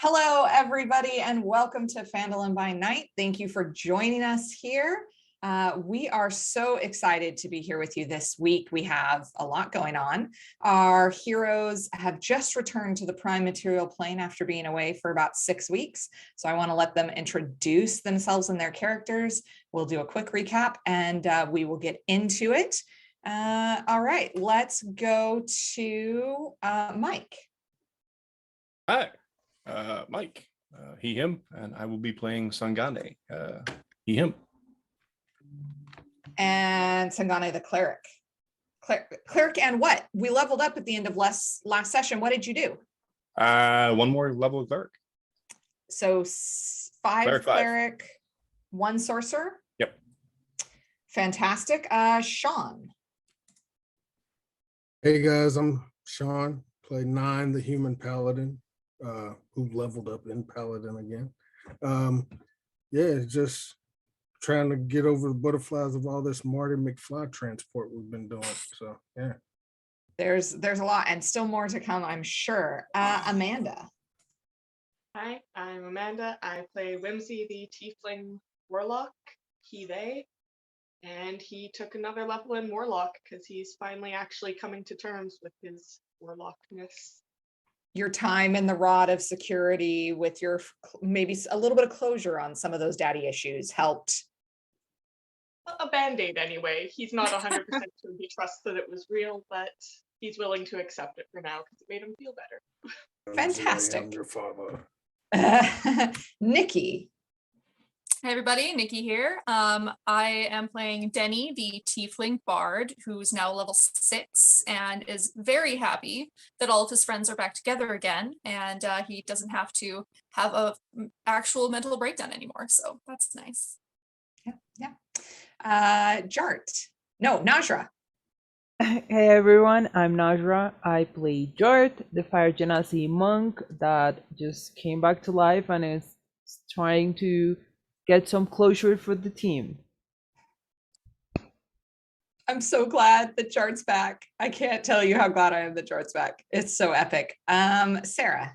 Hello, everybody, and welcome to Phandalin by Night. Thank you for joining us here. We are so excited to be here with you this week. We have a lot going on. Our heroes have just returned to the prime material plane after being away for about 6 weeks. So I want to let them introduce themselves and their characters. We'll do a quick recap and we will get into it. All right, let's go to Mike. Hi, Mike, he, him, and I will be playing Sangane, he, him. And Sangane the cleric. Cleric and what? We leveled up at the end of last session. What did you do? One more level of cleric. So five cleric, 1 sorcerer? Yep. Fantastic. Sean. Hey guys, I'm Sean, play 9, the human paladin, who leveled up in paladin again. Yeah, just trying to get over the butterflies of all this Marty McFly transport we've been doing. So yeah. There's a lot and still more to come, I'm sure. Amanda. Hi, I'm Amanda. I play Whimsy, the tiefling warlock, he, they, and he took another level in warlock because he's finally actually coming to terms with his warlockness. Your time in the rod of security with your maybe a little bit of closure on some of those daddy issues helped. A band-aid anyway. He's not 100% sure he trusts that it was real, but he's willing to accept it for now because it made him feel better. Fantastic. I'm your father. Nikki. Hey everybody, Nikki here. I am playing Denny, the tiefling bard, who's now level 6 and is very happy that all of his friends are back together again, and he doesn't have to have a actual mental breakdown anymore. So that's nice. Yeah. Najra. Hey everyone, I'm Najra. I play Jart, the Fire Genasi monk that just came back to life and is trying to get some closure for the team. I'm so glad that Jart's back. I can't tell you how glad I am that Jart's back. It's so epic. Sarah.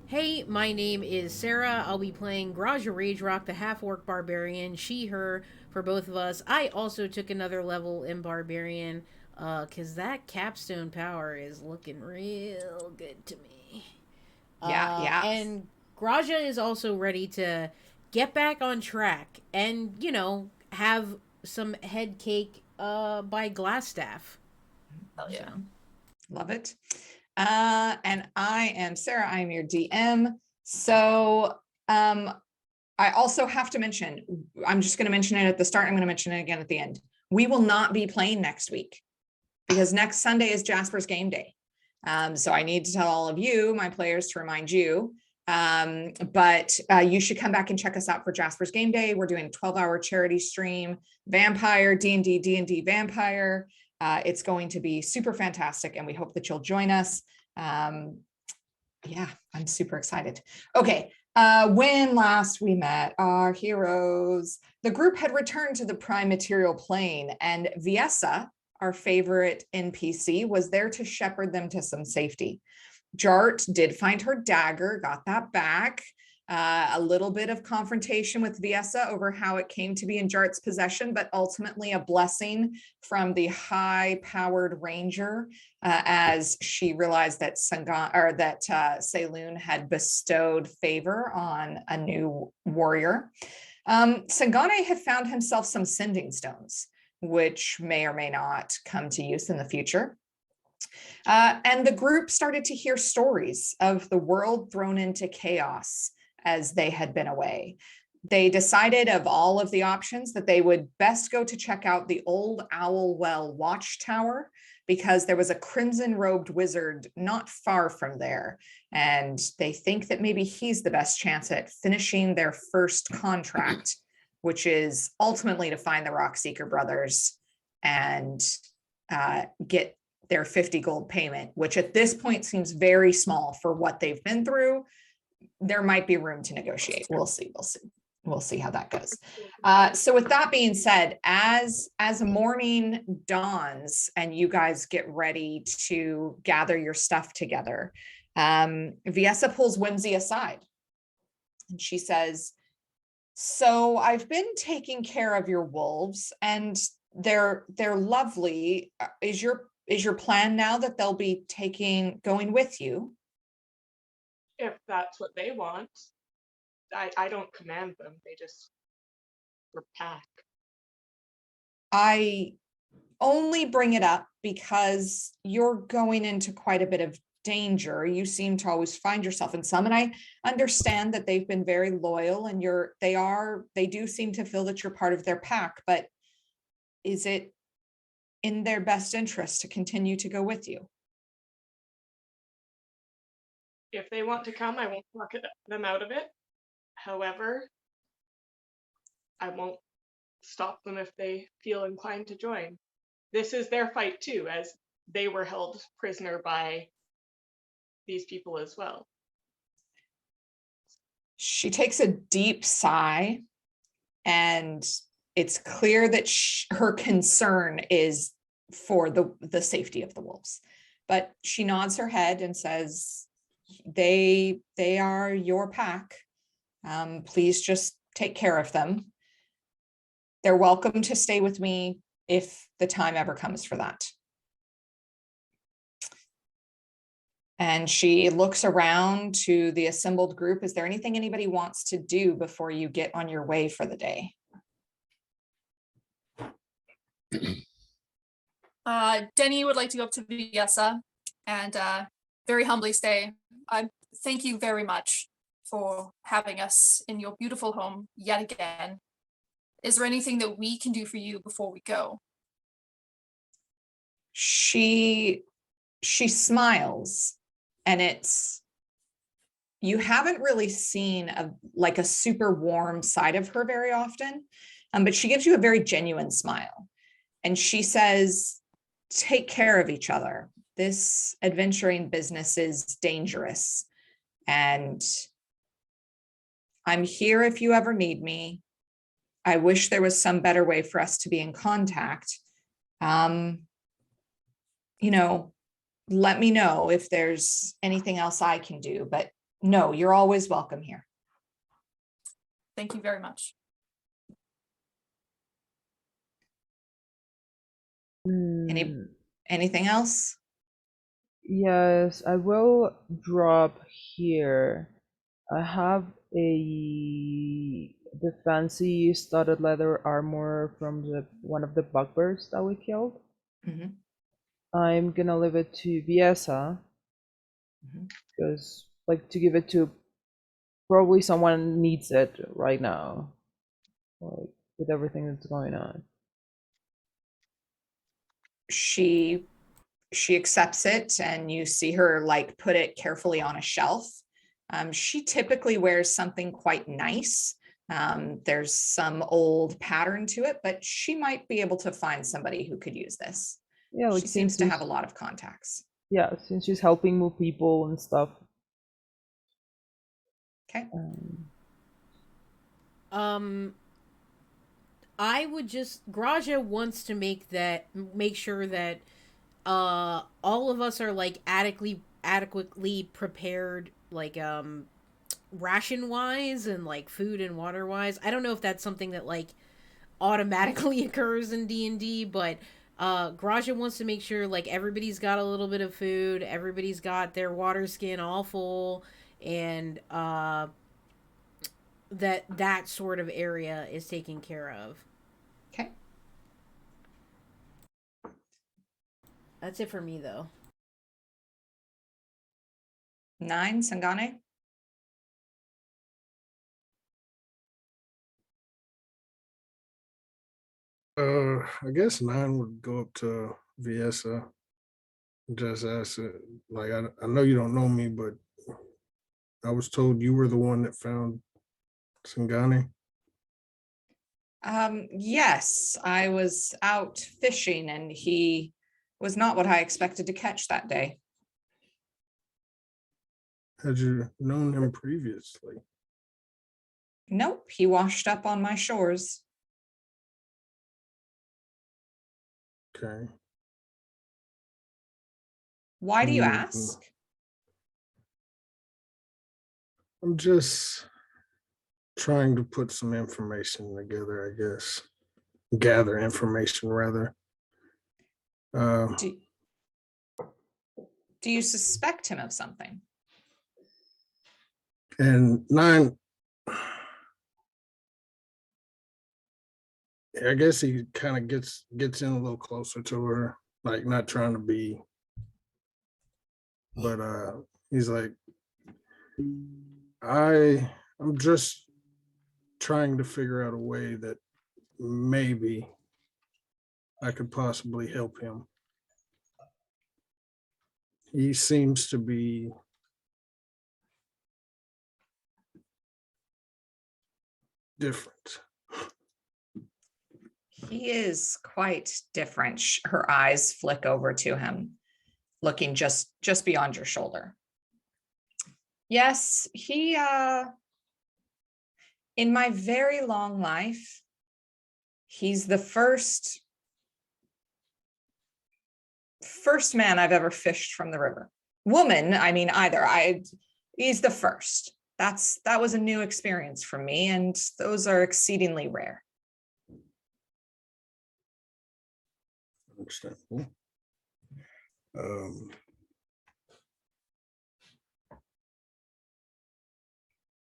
Hey, my name is Sarah. I'll be playing Graja Ragerock, the half-orc barbarian, she, her, for both of us. I also took another level in barbarian, because that capstone power is looking real good to me. Yeah. And Graja is also ready to get back on track and, have some head cake by Glassstaff. Hell yeah. Love it. And I am Sarah. I'm your DM. So I also have to mention, I'm just going to mention it at the start. I'm going to mention it again at the end. We will not be playing next week because next Sunday is Jasper's game day. So I need to tell all of you, my players, to remind you. But you should come back and check us out for Jasper's game day. We're doing a 12-hour charity stream, Vampire, D&D Vampire. It's going to be super fantastic, and we hope that you'll join us. Yeah, I'm super excited. Okay, when last we met our heroes, the group had returned to the prime material plane, and Viessa, our favorite NPC, was there to shepherd them to some safety. Jart did find her dagger, got that back. A little bit of confrontation with Viessa over how it came to be in Jart's possession, but ultimately a blessing from the high-powered ranger as she realized that Saloon had bestowed favor on a new warrior. Sangane had found himself some sending stones, which may or may not come to use in the future. And the group started to hear stories of the world thrown into chaos as they had been away. They decided of all of the options that they would best go to check out the old Owl Well watchtower because there was a crimson-robed wizard not far from there. And they think that maybe he's the best chance at finishing their first contract, which is ultimately to find the Rockseeker brothers and get their 50 gold payment, which at this point seems very small for what they've been through. There might be room to negotiate. We'll see how that goes. So with that being said, as morning dawns and you guys get ready to gather your stuff together, Viessa pulls Whimsy aside and she says, so I've been taking care of your wolves and they're lovely. Is your plan now that they'll be going with you? If that's what they want. I don't command them. They just were pack. I only bring it up because you're going into quite a bit of danger. You seem to always find yourself in some, and I understand that they've been very loyal and they do seem to feel that you're part of their pack, but is it in their best interest to continue to go with you? If they want to come, I won't talk them out of it. However, I won't stop them if they feel inclined to join. This is their fight too, as they were held prisoner by these people as well. She takes a deep sigh, and it's clear that her concern is for the safety of the wolves. But she nods her head and says, they are your pack. Please just take care of them. They're welcome to stay with me if the time ever comes for that. And she looks around to the assembled group. Is there anything anybody wants to do before you get on your way for the day? Denny would like to go up to Viessa and very humbly say, thank you very much for having us in your beautiful home yet again. Is there anything that we can do for you before we go? She smiles, and you haven't really seen a super warm side of her very often, but she gives you a very genuine smile. And she says, take care of each other. This adventuring business is dangerous, and I'm here if you ever need me. I wish there was some better way for us to be in contact. Let me know if there's anything else I can do, but no, you're always welcome here. Thank you very much. Anything else? Yes, I will drop here. I have the fancy studded leather armor from one of the bugbears that we killed. Mm-hmm. I'm gonna leave it to Viessa because, to give it to probably someone needs it right now, with everything that's going on. She accepts it, and you see her put it carefully on a shelf. She typically wears something quite nice. There's some old pattern to it, but she might be able to find somebody who could use this. Yeah, she seems to have a lot of contacts. Yeah, since she's helping move people and stuff. Okay. I would just Graja wants to make sure that all of us are adequately prepared, ration wise and food and water wise. I don't know if that's something that automatically occurs in D&D, but Graja wants to make sure everybody's got a little bit of food, everybody's got their water skin all full, and that sort of area is taken care of. Okay. That's it for me, though. 9, Sangane. I guess 9 would go up to Viessa. Just ask it. I know you don't know me, but I was told you were the one that found Sangane. Yes, I was out fishing, and he was not what I expected to catch that day. Had you known him previously? Nope, he washed up on my shores. Okay. Why do you ask? I'm just trying to put some information together, I guess. Gather information, rather. Do you suspect him of something? And 9, I guess he kind of gets in a little closer to her, like not trying to be, but he's like, I'm just trying to figure out a way that maybe I could possibly help him. He seems to be different. He is quite different. Her eyes flick over to him, looking just beyond your shoulder. Yes, he in my very long life, he's the first man I've ever fished from the river. Woman, I mean either. He's the first. That was a new experience for me, and those are exceedingly rare. Understandable.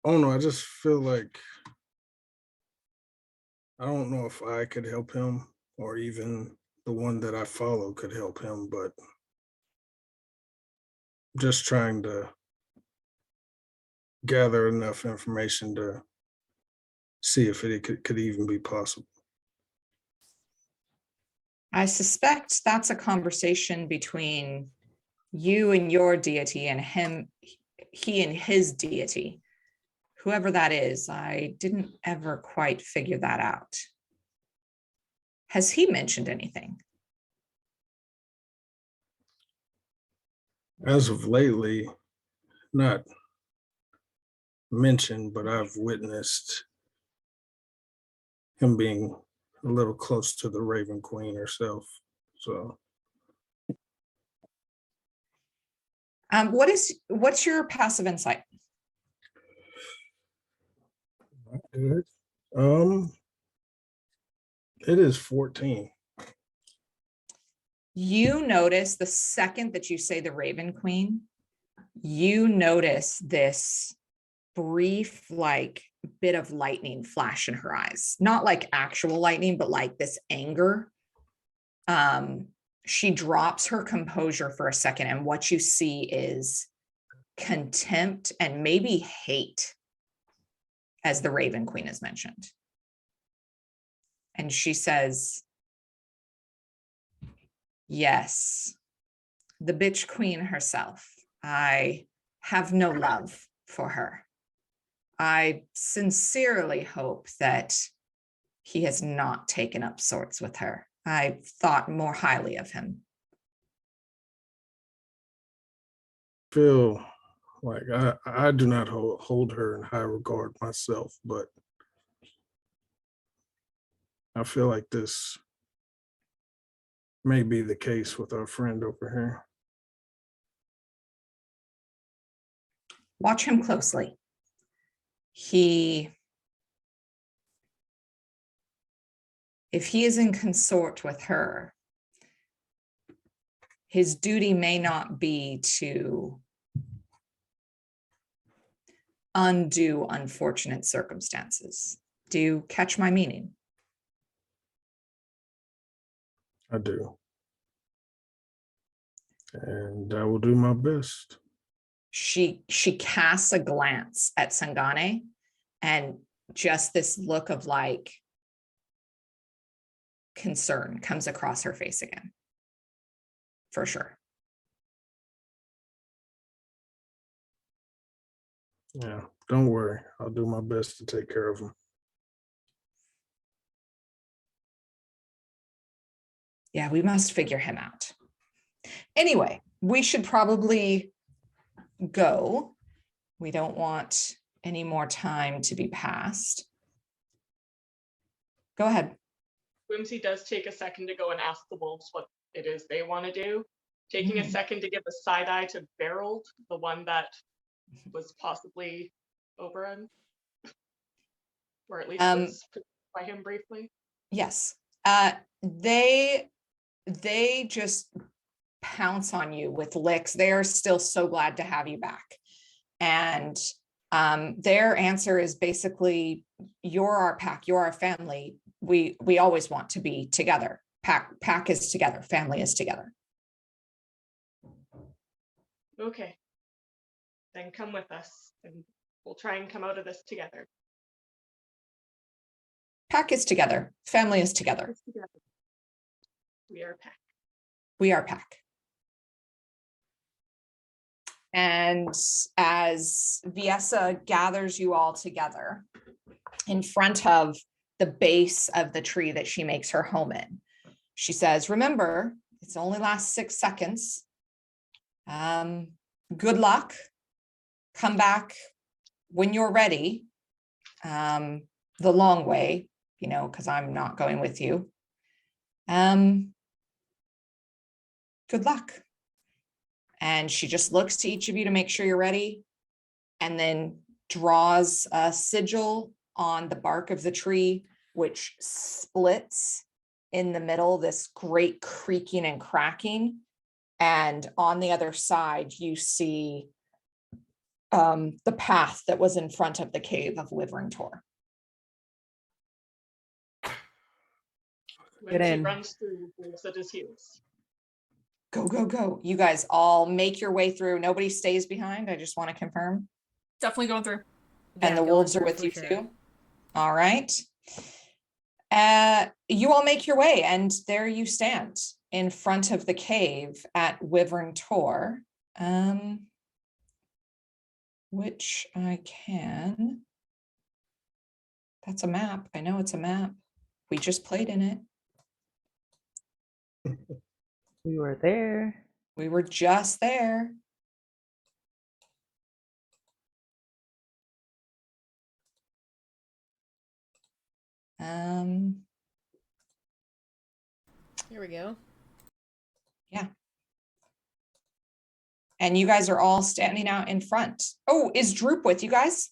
Oh no, I just feel like I don't know if I could help him or even the one that I follow could help him, but just trying to gather enough information to see if it could even be possible. I suspect that's a conversation between you and your deity and he and his deity. Whoever that is, I didn't ever quite figure that out. Has he mentioned anything? As of lately, not mentioned, but I've witnessed him being a little close to the Raven Queen herself. So what's your passive insight? good. It is 14. You notice the second that you say the Raven Queen, you notice this brief, like, bit of lightning flash in her eyes. Not like actual lightning, but like this anger. She drops her composure for a second, and what you see is contempt and maybe hate as the Raven Queen is mentioned. And she says, yes, the bitch queen herself. I have no love for her. I sincerely hope that he has not taken up sorts with her. I thought more highly of him. Feel like I do not hold her in high regard myself, but I feel like this may be the case with our friend over here. Watch him closely. If he is in consort with her, his duty may not be to undo unfortunate circumstances. Do you catch my meaning? I do. And I will do my best. She casts a glance at Sangane, and just this look of like concern comes across her face again. For sure. Yeah, don't worry. I'll do my best to take care of him. Yeah, we must figure him out. Anyway, we should probably go. We don't want any more time to be passed. Go ahead. Whimsy does take a second to go and ask the wolves what it is they want to do. Taking a second to give a side eye to Beryl, the one that was possibly Oberon? Or at least Um, was possessed by him briefly? Yes. They just pounce on you with licks. They are still so glad to have you back. And their answer is basically, you're our pack, you're our family. We always want to be together. Pack is together, family is together. Okay. Then come with us, and we'll try and come out of this together. Pack is together, family is together. Us together. We are a pack. We are pack. And as Viessa gathers you all together in front of the base of the tree that she makes her home in, she says, remember, it's only lasts 6 seconds. Good luck. Come back when you're ready. The long way, because I'm not going with you. Good luck. And she just looks to each of you to make sure you're ready, and then draws a sigil on the bark of the tree, which splits in the middle, this great creaking and cracking. And on the other side, you see the path that was in front of the cave of Wyvern Tor. When Get she in. runs through, pulls at his heels. Go, go, go. You guys all make your way through. Nobody stays behind. I just want to confirm. Definitely going through. And the going wolves are through with for you sure. too. All right. You all make your way, and there you stand in front of the cave at Wyvern Tor, which I can. That's a map. I know it's a map. We just played in it. We were there. We were just there. Here we go. Yeah. And you guys are all standing out in front. Oh, is Droop with you guys?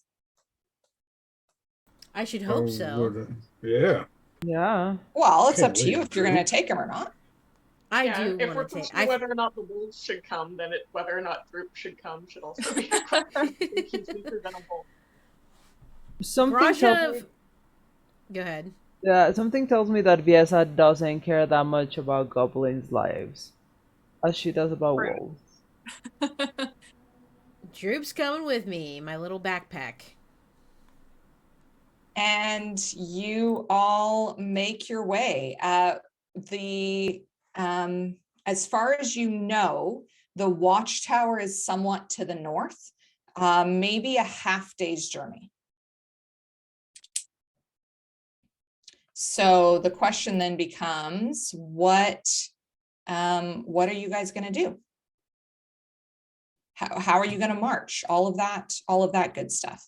I should hope so. Yeah. Yeah. Well, it's Can't up to you wait, if you're going to Droop. take him or not. I Yeah, do if want we're to take. questioning whether or not the wolves should come, then whether or not Droop should come should also be a question. He's weaker than a wolf. Something tells me, Graja. Go ahead. something tells me that Viesa doesn't care that much about goblins' lives as she does about Rude. wolves. Droop's coming with me, my little backpack. And you all make your way. As far as you know, the watchtower is somewhat to the north, maybe a half day's journey. So the question then becomes, what are you guys going to do? How are you going to march? All of that good stuff.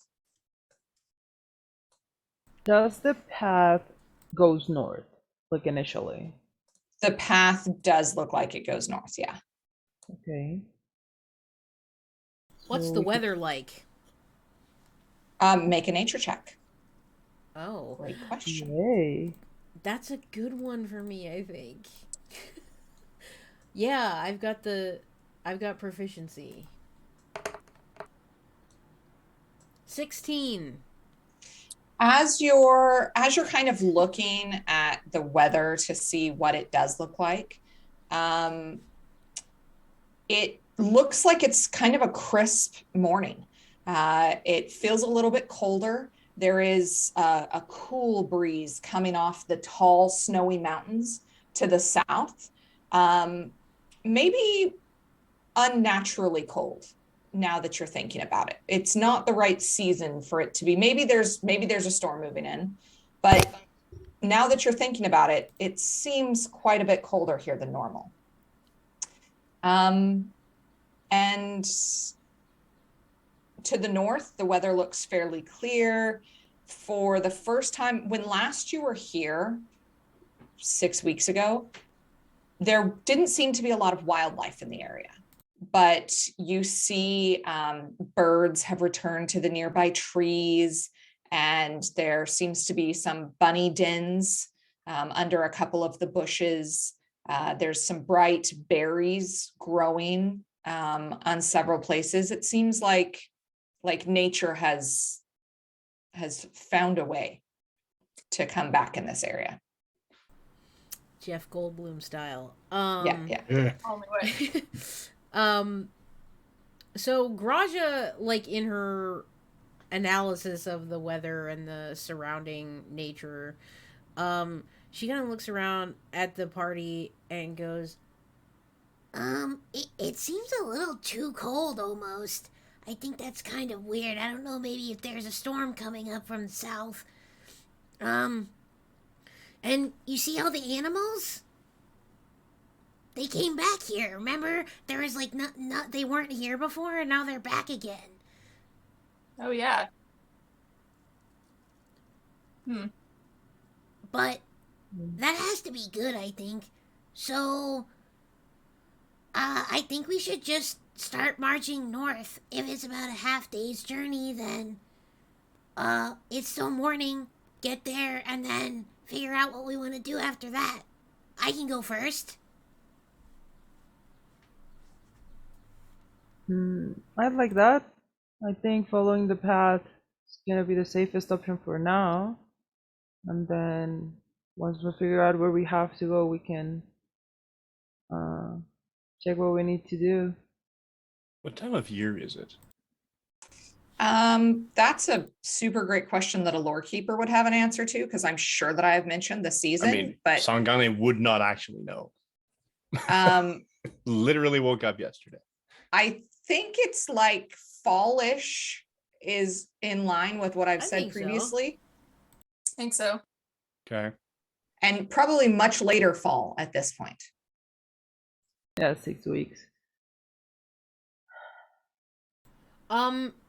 Does the path goes north, like initially? The path does look like it goes north, yeah. Okay. What's So the we could- weather like? Make a nature check. Oh, Great question. Yay. that's a good one for me, I think. Yeah, I've got proficiency. 16. As you're kind of looking at the weather to see what it does look like, it looks like it's kind of a crisp morning. It feels a little bit colder. There is a cool breeze coming off the tall, snowy mountains to the south. Maybe unnaturally cold now that you're thinking about it. It's not the right season for it to be. Maybe there's a storm moving in, but now that you're thinking about it, it seems quite a bit colder here than normal. And to the north, the weather looks fairly clear. For the first time, when last you were here 6 weeks ago, there didn't seem to be a lot of wildlife in the area. but you see birds have returned to the nearby trees, and there seems to be some bunny dens under a couple of the bushes. There's some bright berries growing on several places. It seems like nature has found a way to come back in this area. Jeff Goldblum style. Yeah. Yeah. Only way. So Graja, like in her analysis of the weather and the surrounding nature, she kind of looks around at the party and goes, it seems a little too cold almost. I think that's kind of weird. I don't know, maybe if there's a storm coming up from the south. And you see all the animals? They came back here. Remember? There was like not they weren't here before and now they're back again. Oh yeah. But that has to be good, I think. So I think we should just start marching north. If it's about a half day's journey, then it's still morning. Get there and then figure out what we want to do after that. I can go first. I'd like that. I think following the path is gonna be the safest option for now. And then once we figure out where we have to go, we can check what we need to do. What time of year is it? That's a super great question that a lore keeper would have an answer to, because I'm sure that I have mentioned the season, I mean, but Sangane would not actually know. Literally woke up yesterday. I think it's like fallish is in line with what I've I said think so. previously, I think so. Okay. and probably much later fall at this point. Yeah, 6 weeks.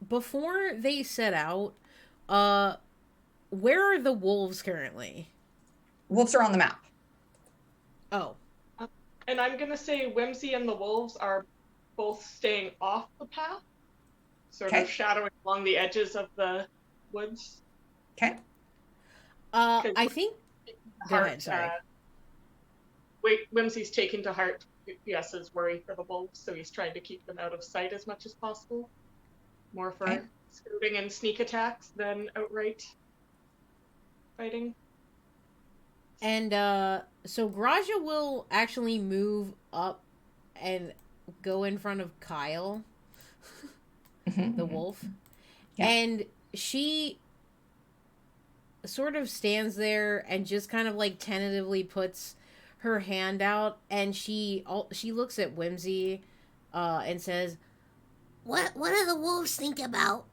Before they set out, where are the wolves currently? Wolves are on the map. Oh, And I'm gonna say Whimsy and the wolves are both staying off the path, sort Okay. of shadowing along the edges of the woods. Okay. I think. Go ahead, sorry. Whimsy's taking to heart Yes's worry for the wolves, so he's trying to keep them out of sight as much as possible. More for Okay. scouting and sneak attacks than outright fighting. And so Graja will actually move up and go in front of Kyle, Mhm, the mhm. wolf. Yeah. And she sort of stands there and just kind of like tentatively puts her hand out, and she looks at Whimsy and says, What do the wolves think about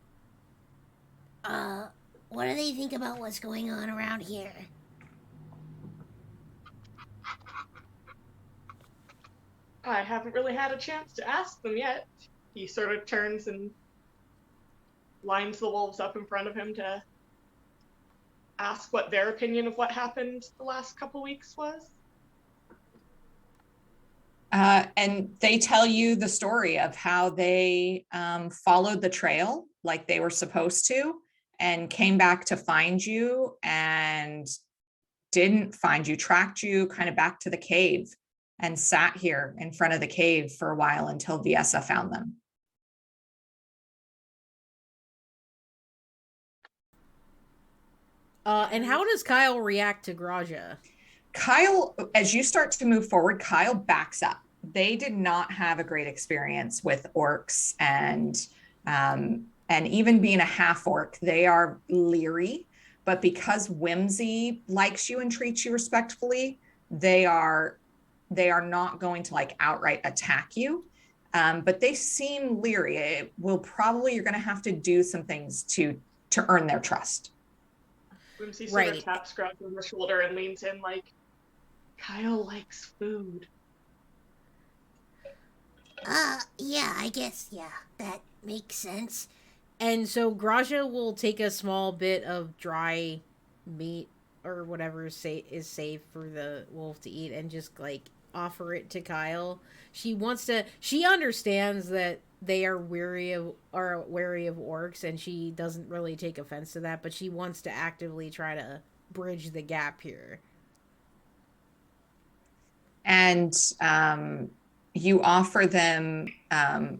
what do they think about what's going on around here? I haven't really had a chance to ask them yet. He sort of turns and lines the wolves up in front of him to ask what their opinion of what happened the last couple weeks was. And they tell you the story of how they followed the trail like they were supposed to and came back to find you and didn't find you, tracked you kind of back to the cave and sat here in front of the cave for a while until Viessa found them. and how does Kyle react to Graja? Kyle, as you start to move forward, Kyle backs up. They did not have a great experience with orcs, and even being a half orc, they are leery. But because Whimsy likes you and treats you respectfully, they are not going to like outright attack you. But they seem leery. You're going to have to do some things to earn their trust. Whimsy sort Right. of taps Grant on the shoulder and leans in like, Kyle likes food. Yeah, I guess, yeah, that makes sense. And so Graja will take a small bit of dry meat or whatever is safe for the wolf to eat, and just like offer it to Kyle. She understands that they are wary of orcs, and she doesn't really take offense to that, but she wants to actively try to bridge the gap here. And you offer them,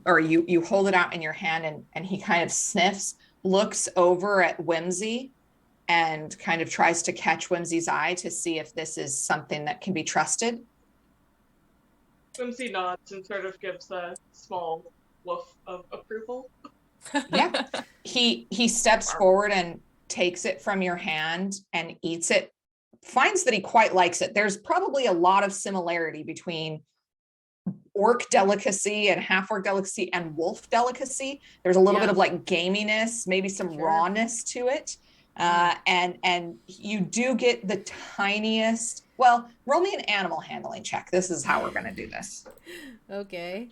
or you hold it out in your hand, and he kind of sniffs, looks over at Whimsy, and kind of tries to catch Whimsy's eye to see if this is something that can be trusted. Whimsy nods and sort of gives a small woof of approval. Yeah. He steps forward and takes it from your hand and eats it, finds that he quite likes it. There's probably a lot of similarity between orc delicacy and half-orc delicacy and wolf delicacy. There's a little bit of like gaminess, maybe some rawness to it. And you do get the tiniest, well, roll me an animal handling check. This is how we're going to do this. Okay.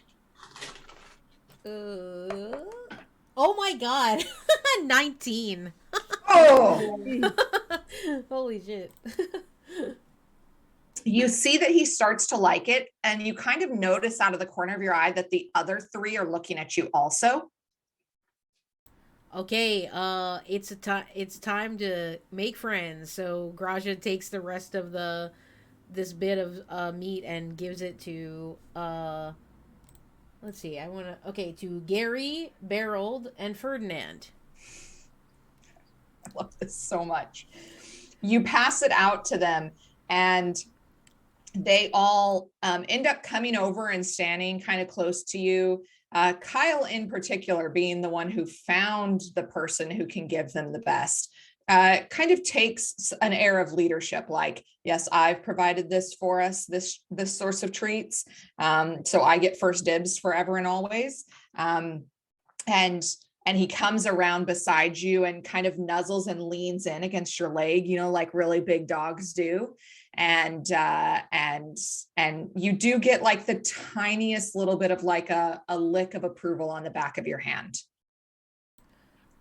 Oh my god. 19. Oh! Holy shit. You see that he starts to like it, and you kind of notice out of the corner of your eye that the other three are looking at you also. Okay, it's time to make friends. So Graja takes the rest of this bit of meat and gives it to let's see, to Gary, Berold, and Ferdinand. I love this so much. You pass it out to them, and they all end up coming over and standing kind of close to you. Kyle in particular, being the one who found the person who can give them the best, kind of takes an air of leadership, like, yes, I've provided this for us, this source of treats. So I get first dibs forever and always. And he comes around beside you and kind of nuzzles and leans in against your leg, like really big dogs do. And you do get like the tiniest little bit of like a lick of approval on the back of your hand.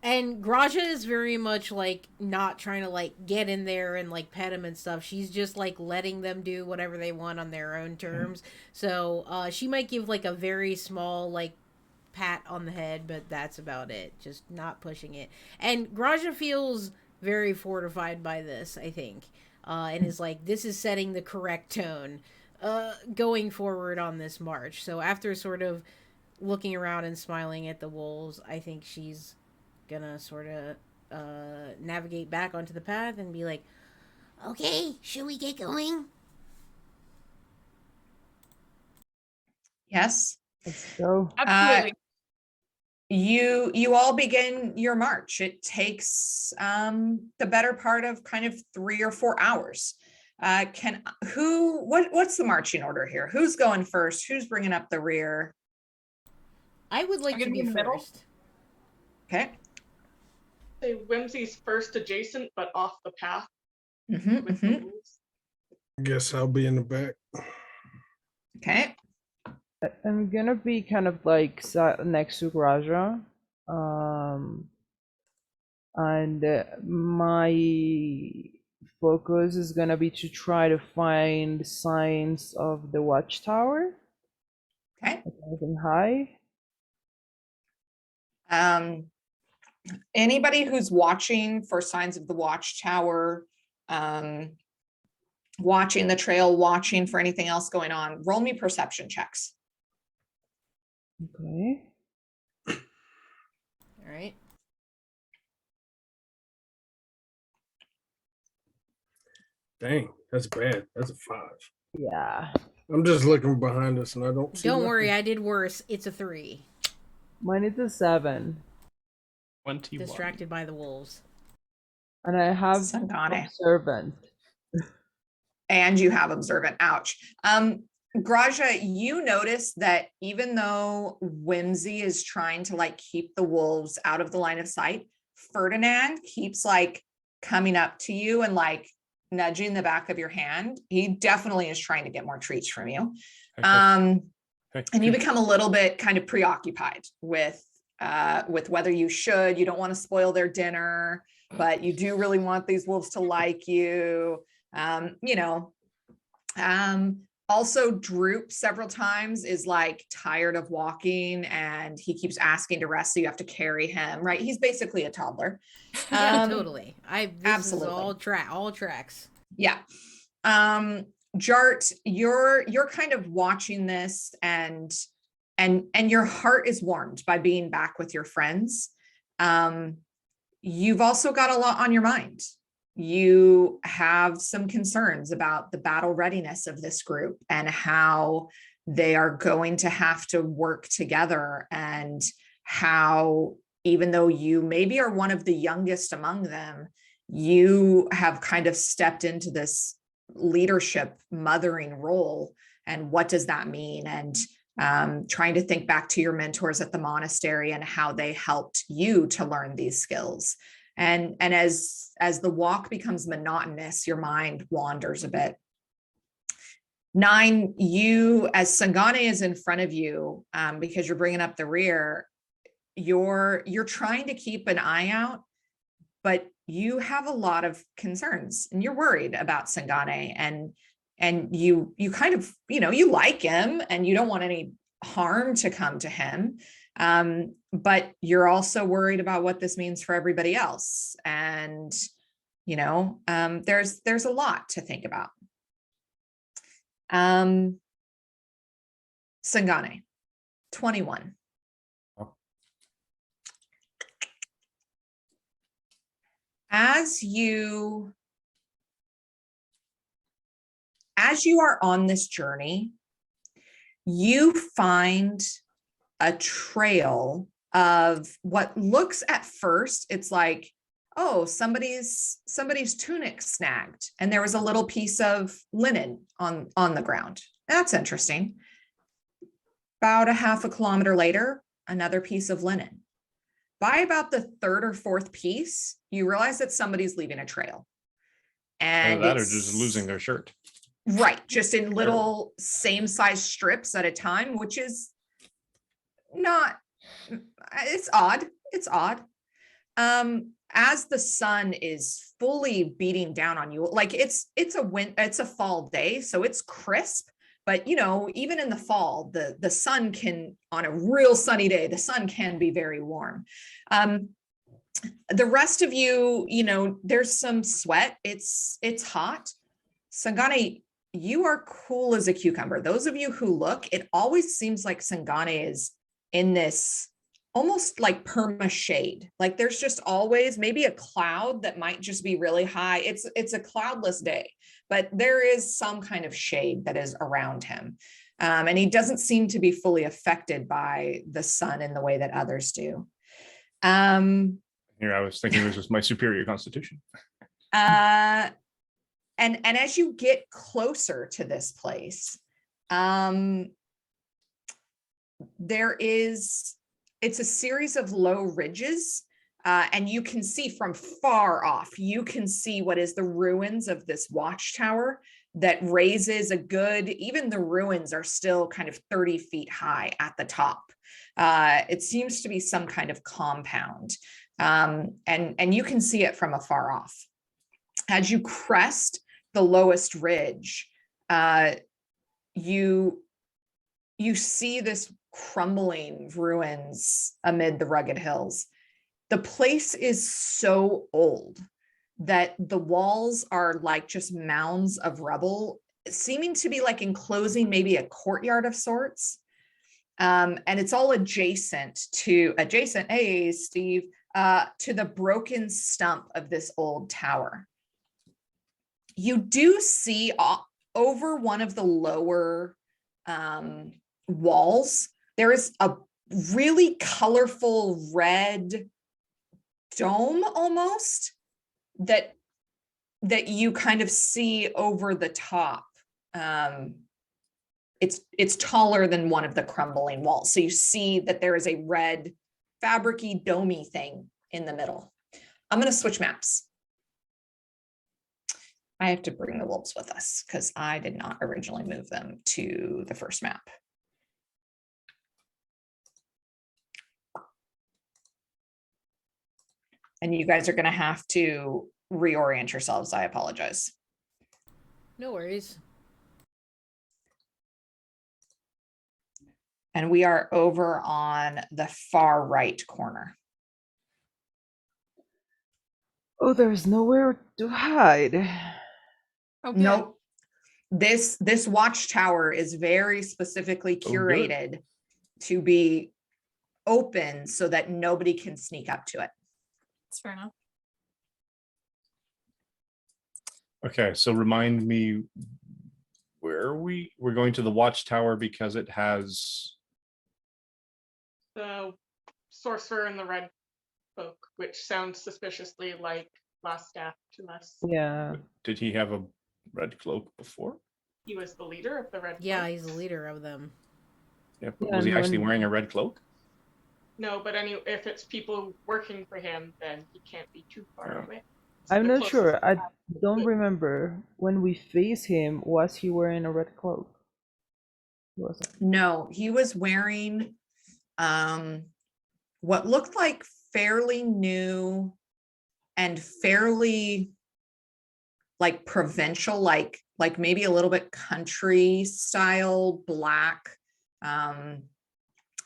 And Graja is very much like not trying to like get in there and like pet him and stuff. She's just like letting them do whatever they want on their own terms. So she might give like a very small like pat on the head, but that's about it. Just not pushing it. And Graja feels very fortified by this, I think. And is like, this is setting the correct tone going forward on this march. So after sort of looking around and smiling at the wolves, I think she's gonna sort of navigate back onto the path and be like, Okay, should we get going? Yes. Let's go. Absolutely. You all begin your march. It takes the better part of kind of 3 or 4 hours. What's the marching order here? Who's going first? Who's bringing up the rear? I would like I'm to gonna be be in the middle. first. Okay. Say Whimsy's first adjacent, but off the path. Mm-hmm, With the wolves. Guess I'll be in the back. Okay. I'm gonna be kind of like next to Graja. And my focus is gonna be to try to find signs of the watchtower. Okay. Anything high? Anybody who's watching for signs of the watchtower, watching the trail, watching for anything else going on, roll me perception checks. Okay. All right. Dang, that's bad. That's a 5. Yeah. I'm just looking behind us and I don't see Don't worry, nothing. I did worse. It's a 3. Mine is a 7. 21. Distracted by the wolves. And I have Sangane. observant. And you have observant. Ouch. Graja, you notice that even though Whimsy is trying to like keep the wolves out of the line of sight, Ferdinand keeps like coming up to you and like nudging the back of your hand. He definitely is trying to get more treats from you. Okay. And you become a little bit kind of preoccupied with whether you don't want to spoil their dinner, but you do really want these wolves to like you. also droops several times, is like tired of walking, and he keeps asking to rest, so you have to carry him, right? He's basically a toddler. Yeah, totally. This absolutely. is all tracks. Yeah. Jart, you're kind of watching this, and your heart is warmed by being back with your friends. You've also got a lot on your mind. You have some concerns about the battle readiness of this group and how they are going to have to work together, and how, even though you maybe are one of the youngest among them, you have kind of stepped into this leadership mothering role. And what does that mean? And trying to think back to your mentors at the monastery and how they helped you to learn these skills. And as the walk becomes monotonous, your mind wanders a bit. 9, you, as Sangane is in front of you, because you're bringing up the rear, you're trying to keep an eye out, but you have a lot of concerns and you're worried about Sangane, and you kind of, you like him and you don't want any harm to come to him. But you're also worried about what this means for everybody else. And, there's a lot to think about. Sangane, 21. As you are on this journey, you find a trail of what looks at first, it's like, oh, somebody's tunic snagged, and there was a little piece of linen on the ground. That's interesting. About a half a kilometer later, another piece of linen. By about the 3rd or 4th piece, you realize that somebody's leaving a trail. And that or just losing their shirt. Right, just in little same size strips at a time, which is not, it's odd. It's odd. As the sun is fully beating down on you, like it's a fall day, so it's crisp, but even in the fall, the sun can, on a real sunny day, the sun can be very warm. The rest of you, there's some sweat. It's hot. Sangane, you are cool as a cucumber. Those of you who look, it always seems like Sangane is in this almost like perma shade. Like there's just always maybe a cloud that might just be really high. It's a cloudless day, but there is some kind of shade that is around him. And he doesn't seem to be fully affected by the sun in the way that others do. Here, I was thinking this was my superior constitution. And as you get closer to this place, it's a series of low ridges, and you can see from far off, you can see what is the ruins of this watchtower that raises even the ruins are still kind of 30 feet high at the top. It seems to be some kind of compound, and you can see it from afar off. As you crest the lowest ridge, you see this crumbling ruins amid the rugged hills. The place is so old that the walls are like just mounds of rubble, seeming to be like enclosing maybe a courtyard of sorts. And it's all adjacent, hey, Steve, to the broken stump of this old tower. You do see over one of the lower walls, there is a really colorful red dome almost that you kind of see over the top. It's taller than one of the crumbling walls. So you see that there is a red fabricy domey thing in the middle. I'm going to switch maps. I have to bring the wolves with us because I did not originally move them to the first map. And you guys are going to have to reorient yourselves. I apologize. No worries. And we are over on the far right corner. Oh, there's nowhere to hide. Oh, good. Nope. This watchtower is very specifically Oh, good. curated to be open so that nobody can sneak up to it. That's fair enough. Okay, so remind me where we're going to the watchtower because it has. The sorcerer in the red cloak, which sounds suspiciously like last staff to us. Yeah. Did he have a red cloak before? He was the leader of the red Yeah, cloak. he's the leader of them. Yeah, but Yeah, was he and actually when- wearing a red cloak? No, but if it's people working for him, then he can't be too far Yeah. away. It's I'm the not closest sure. I don't Good. remember when we face him, was he wearing a red cloak? He wasn't. No, he was wearing what looked like fairly new and fairly like provincial, like maybe a little bit country style black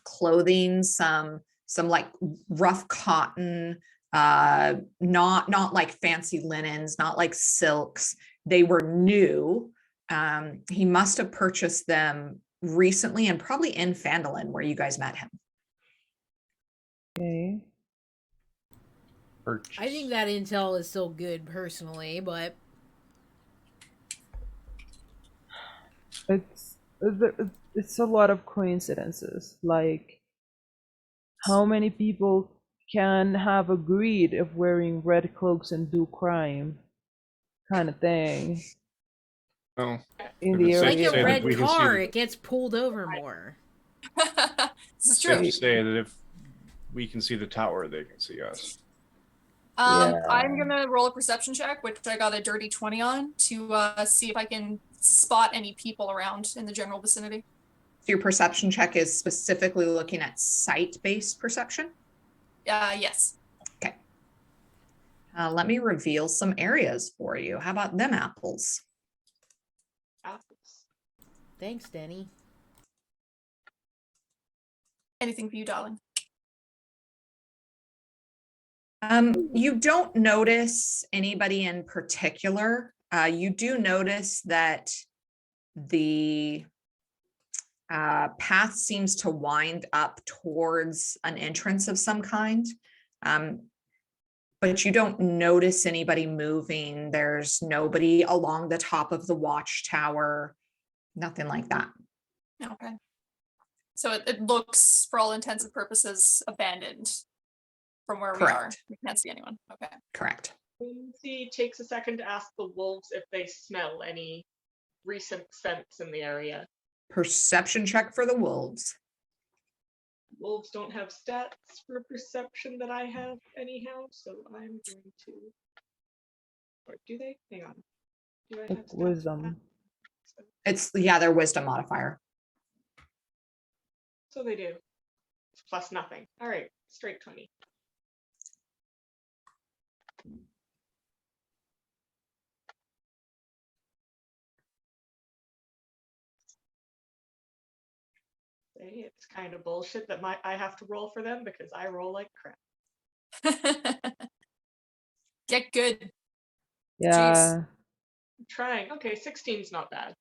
clothing, some like rough cotton, not like fancy linens, not like silks. They were new. He must have purchased them recently and probably in Phandalin where you guys met him. Okay. I think that intel is still good personally, but It's a lot of coincidences. Like, how many people can have a greed of wearing red cloaks and do crime, kind of thing, Oh, in If the it's safe like to area? say a that red we can see car, the- it gets pulled over more. This is safe true. to say that if we can see the tower, they can see us. Yeah. I'm gonna roll a perception check, which I got a dirty 20 on, to see if I can spot any people around in the general vicinity. So your perception check is specifically looking at sight-based perception. Yes. Let me reveal some areas for you. How about them apples? apples. Thanks, Denny. Anything for you, darling? You don't notice anybody in particular. You do notice that the path seems to wind up towards an entrance of some kind. But you don't notice anybody moving. There's nobody along the top of the watchtower, nothing like that. Okay. So it looks, for all intents and purposes, abandoned from where we are. Correct. We can't see anyone. Okay. Correct. Lindsay takes a second to ask the wolves if they smell any recent scents in the area. Perception check for the wolves. Wolves don't have stats for perception that I have anyhow, so I'm going to. Or do they? Hang on. Do I have stats for Wisdom. It's, yeah, their wisdom modifier. So they do. Plus nothing. All right, straight 20. It's kind of bullshit that I have to roll for them because I roll like crap. Get good. Yeah. I'm trying. Okay, 16 is not bad.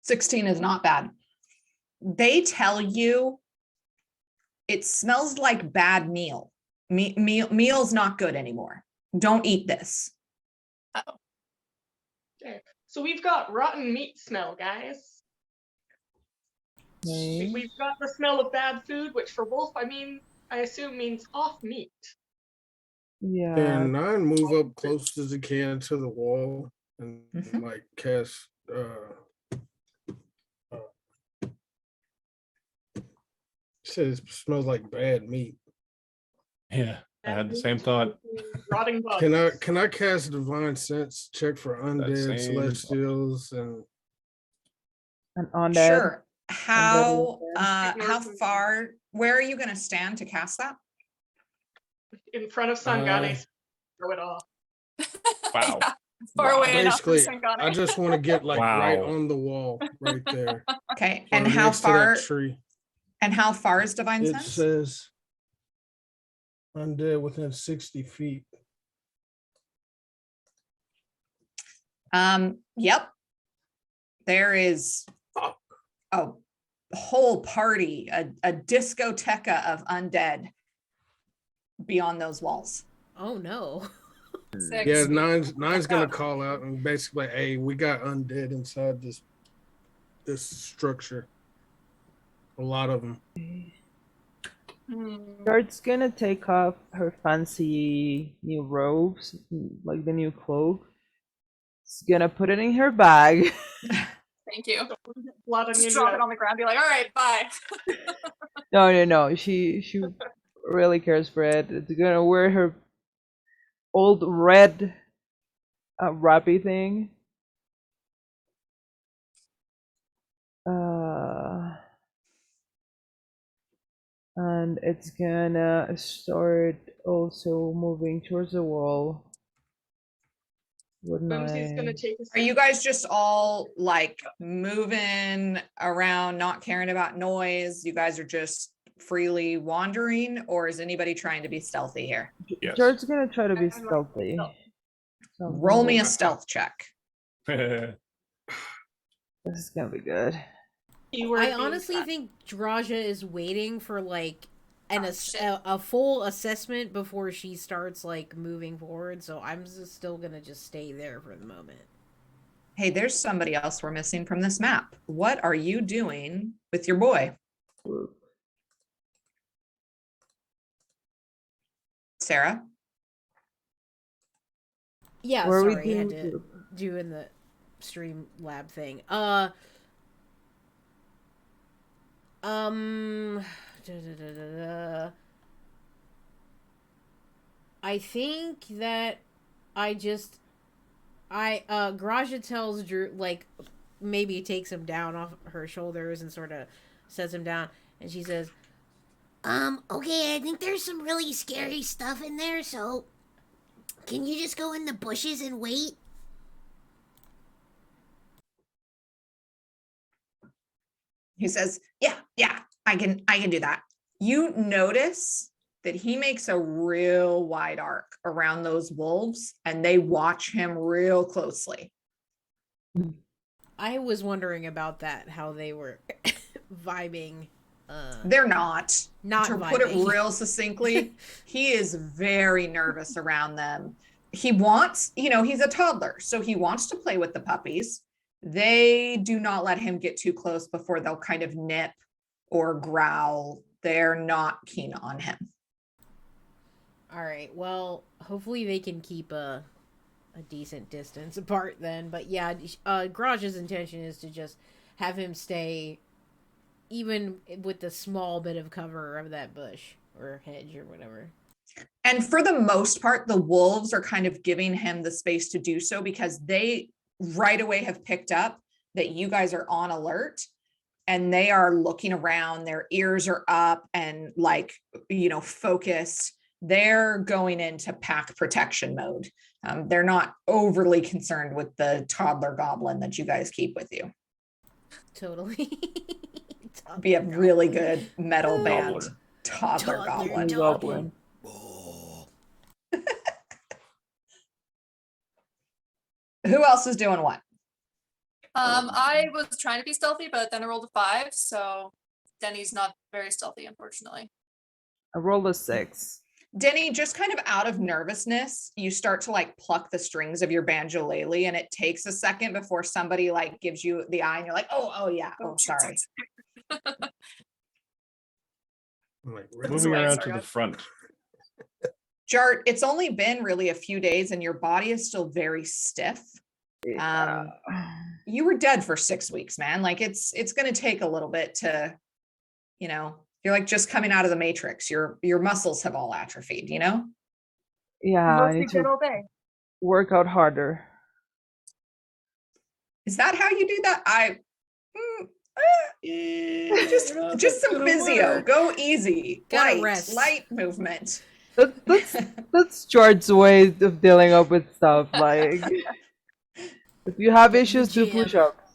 16 is not bad. They tell you it smells like bad meal. Meal's not good anymore. Don't eat this. Uh-oh. Okay, so we've got rotten meat smell, guys. Okay. We've got the smell of bad food, which for wolf, I assume means off meat. Yeah. And 9 move up close as he can to the wall and Mhm. like cast says it smells like bad meat. Yeah, I had the same thought. Rotting bugs. Can I cast divine sense check for undead same thought. celestials and And on that. Sure. How Ignore some- far, where are you going to stand to cast that? In front of Sangane, throw it off. Wow. Yeah, far Wow. away enough from basically Sangane. I just want to get like right Wow. on the wall right there. Okay. or And how next to that far, tree. And how far is Divine It Sense? says undead within 60 feet. Yep. There is a whole party, a discoteca of undead beyond those walls. Oh no. Six. Yeah, nine's gonna out. call out and basically, hey, we got undead inside this structure. A lot of them. Jart's gonna take off her fancy new robes, like the new cloak. She's gonna put it in her bag. Thank you. Blood on Just your drop dress. it on the ground, be like, all right, bye. No. She really cares for it. It's gonna wear her old red wrappy thing. And it's gonna start also moving towards the wall. Whimsy's gonna take a Are you guys just all like moving around, not caring about noise? You guys are just freely wandering, or is anybody trying to be stealthy here? Yes. Jart's gonna try to be I'm stealthy. stealth. Roll me a stealth check. This is gonna be good. keyword I being honestly fat. think Draja is waiting for like Oh, shit. a full assessment before she starts like moving forward. So I'm still gonna just stay there for the moment. Hey, there's somebody else we're missing from this map. What are you doing with your boy? Sarah? Yeah, Where are we sorry, I had doing to do in the stream lab thing. I think that Graja tells Drew, like, maybe takes him down off her shoulders and sort of sets him down, and she says, Okay, I think there's some really scary stuff in there, so can you just go in the bushes and wait? He says, yeah, I can do that. You notice that he makes a real wide arc around those wolves and they watch him real closely. I was wondering about that, how they were vibing. They're not. Not To put it vibing. real succinctly, he is very nervous around them. He wants, he's a toddler, so he wants to play with the puppies. They do not let him get too close before they'll kind of nip or growl. They're not keen on him. All right. Well, hopefully they can keep a decent distance apart then. But yeah, Garaj's intention is to just have him stay, even with the small bit of cover of that bush or hedge or whatever. And for the most part, the wolves are kind of giving him the space to do so because they right away have picked up that you guys are on alert and they are looking around. Their ears are up and focused. They're going into pack protection mode. They're not overly concerned with the toddler goblin that you guys keep with you. Totally. Be a really good metal band. Gobbler. Toddler goblin. Goblin. Who else is doing what? I was trying to be stealthy, but then I rolled a 5, so Denny's not very stealthy, unfortunately. I rolled a 6. Denny, just kind of out of nervousness, you start to pluck the strings of your banjolele, and it takes a second before somebody gives you the eye, and you're like, oh yeah, sorry. Moving around to the front. Jart, it's only been really a few days, and your body is still very stiff. You were dead for 6 weeks, man. It's going to take a little bit to, you're just coming out of the matrix. Your muscles have all atrophied, Yeah, I need good to all day. work out harder. Is that how you do that? Just some physio. Go easy. Gotta Light, rest. light movement. That's George's way of dealing up with stuff. If you have issues, do gym. push-ups.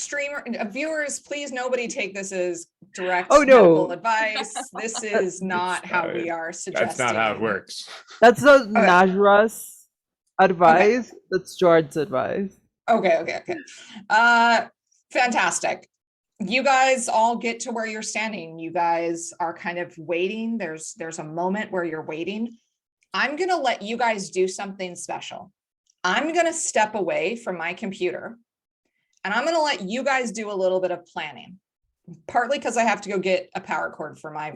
streamer viewers, please nobody take this as direct Oh, no. medical advice. This is not how we are suggesting. That's not how it works. That's not Okay. Najra's advice. That's Jard's advice. Okay. Fantastic. You guys all get to where you're standing. You guys are kind of waiting. There's a moment where you're waiting. I'm going to let you guys do something special. I'm going to step away from my computer and I'm going to let you guys do a little bit of planning. Partly because I have to go get a power cord for my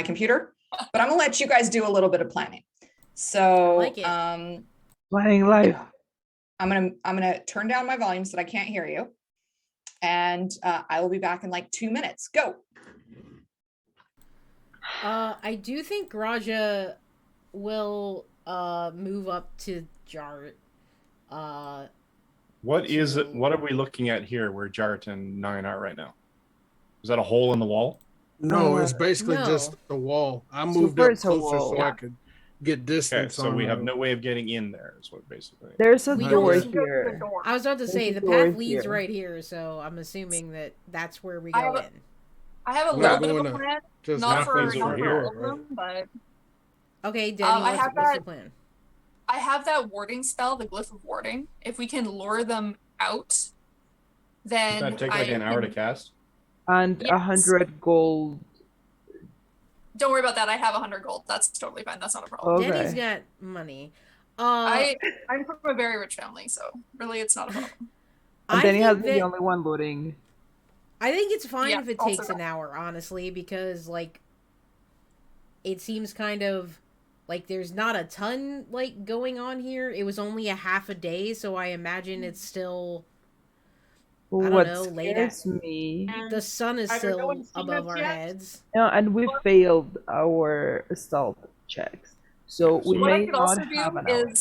computer, but I'm going to let you guys do a little bit of planning. So, I like it. Playing live. I'm gonna turn down my volume so that I can't hear you. And I will be back in like 2 minutes. Go. I do think Graja will move up to Jart. What is it? What are we looking at here where Jart and 9 are right now? Is that a hole in the wall? No, it's basically No. just the wall. I So moved far up it's a closer wall. so I could get Okay, distance. so we on have the- no way of getting in there, is what basically. There's a We door don't- here. I was about to say the There's a door path leads here. right here, so I'm assuming that that's where we I go have in. I have a We're little not bit of going a to plan, Just not knock for things over all here, of them, but Okay, Denny, I what's have the that- plan? I have that warding spell, the glyph of warding. If we can lure them out, Does then that take like an hour to can- cast? And Yes. 100 gold. Don't worry about that. I have 100 gold. That's totally fine. That's not a problem. Okay. Denny's got money. I'm from a very rich family, so really it's not a problem. And I then he has think the that- only one loading. I think it's fine Yeah, if it also takes that. an hour, honestly, because like it seems kind of like there's not a ton like going on here. It was only a half a day, so I imagine it's still don't What know, late at- scares me, the sun is Either no still one's seen above us our yet? heads. and we failed our stealth checks, so Yeah, we so- What I may could not also have do an hour.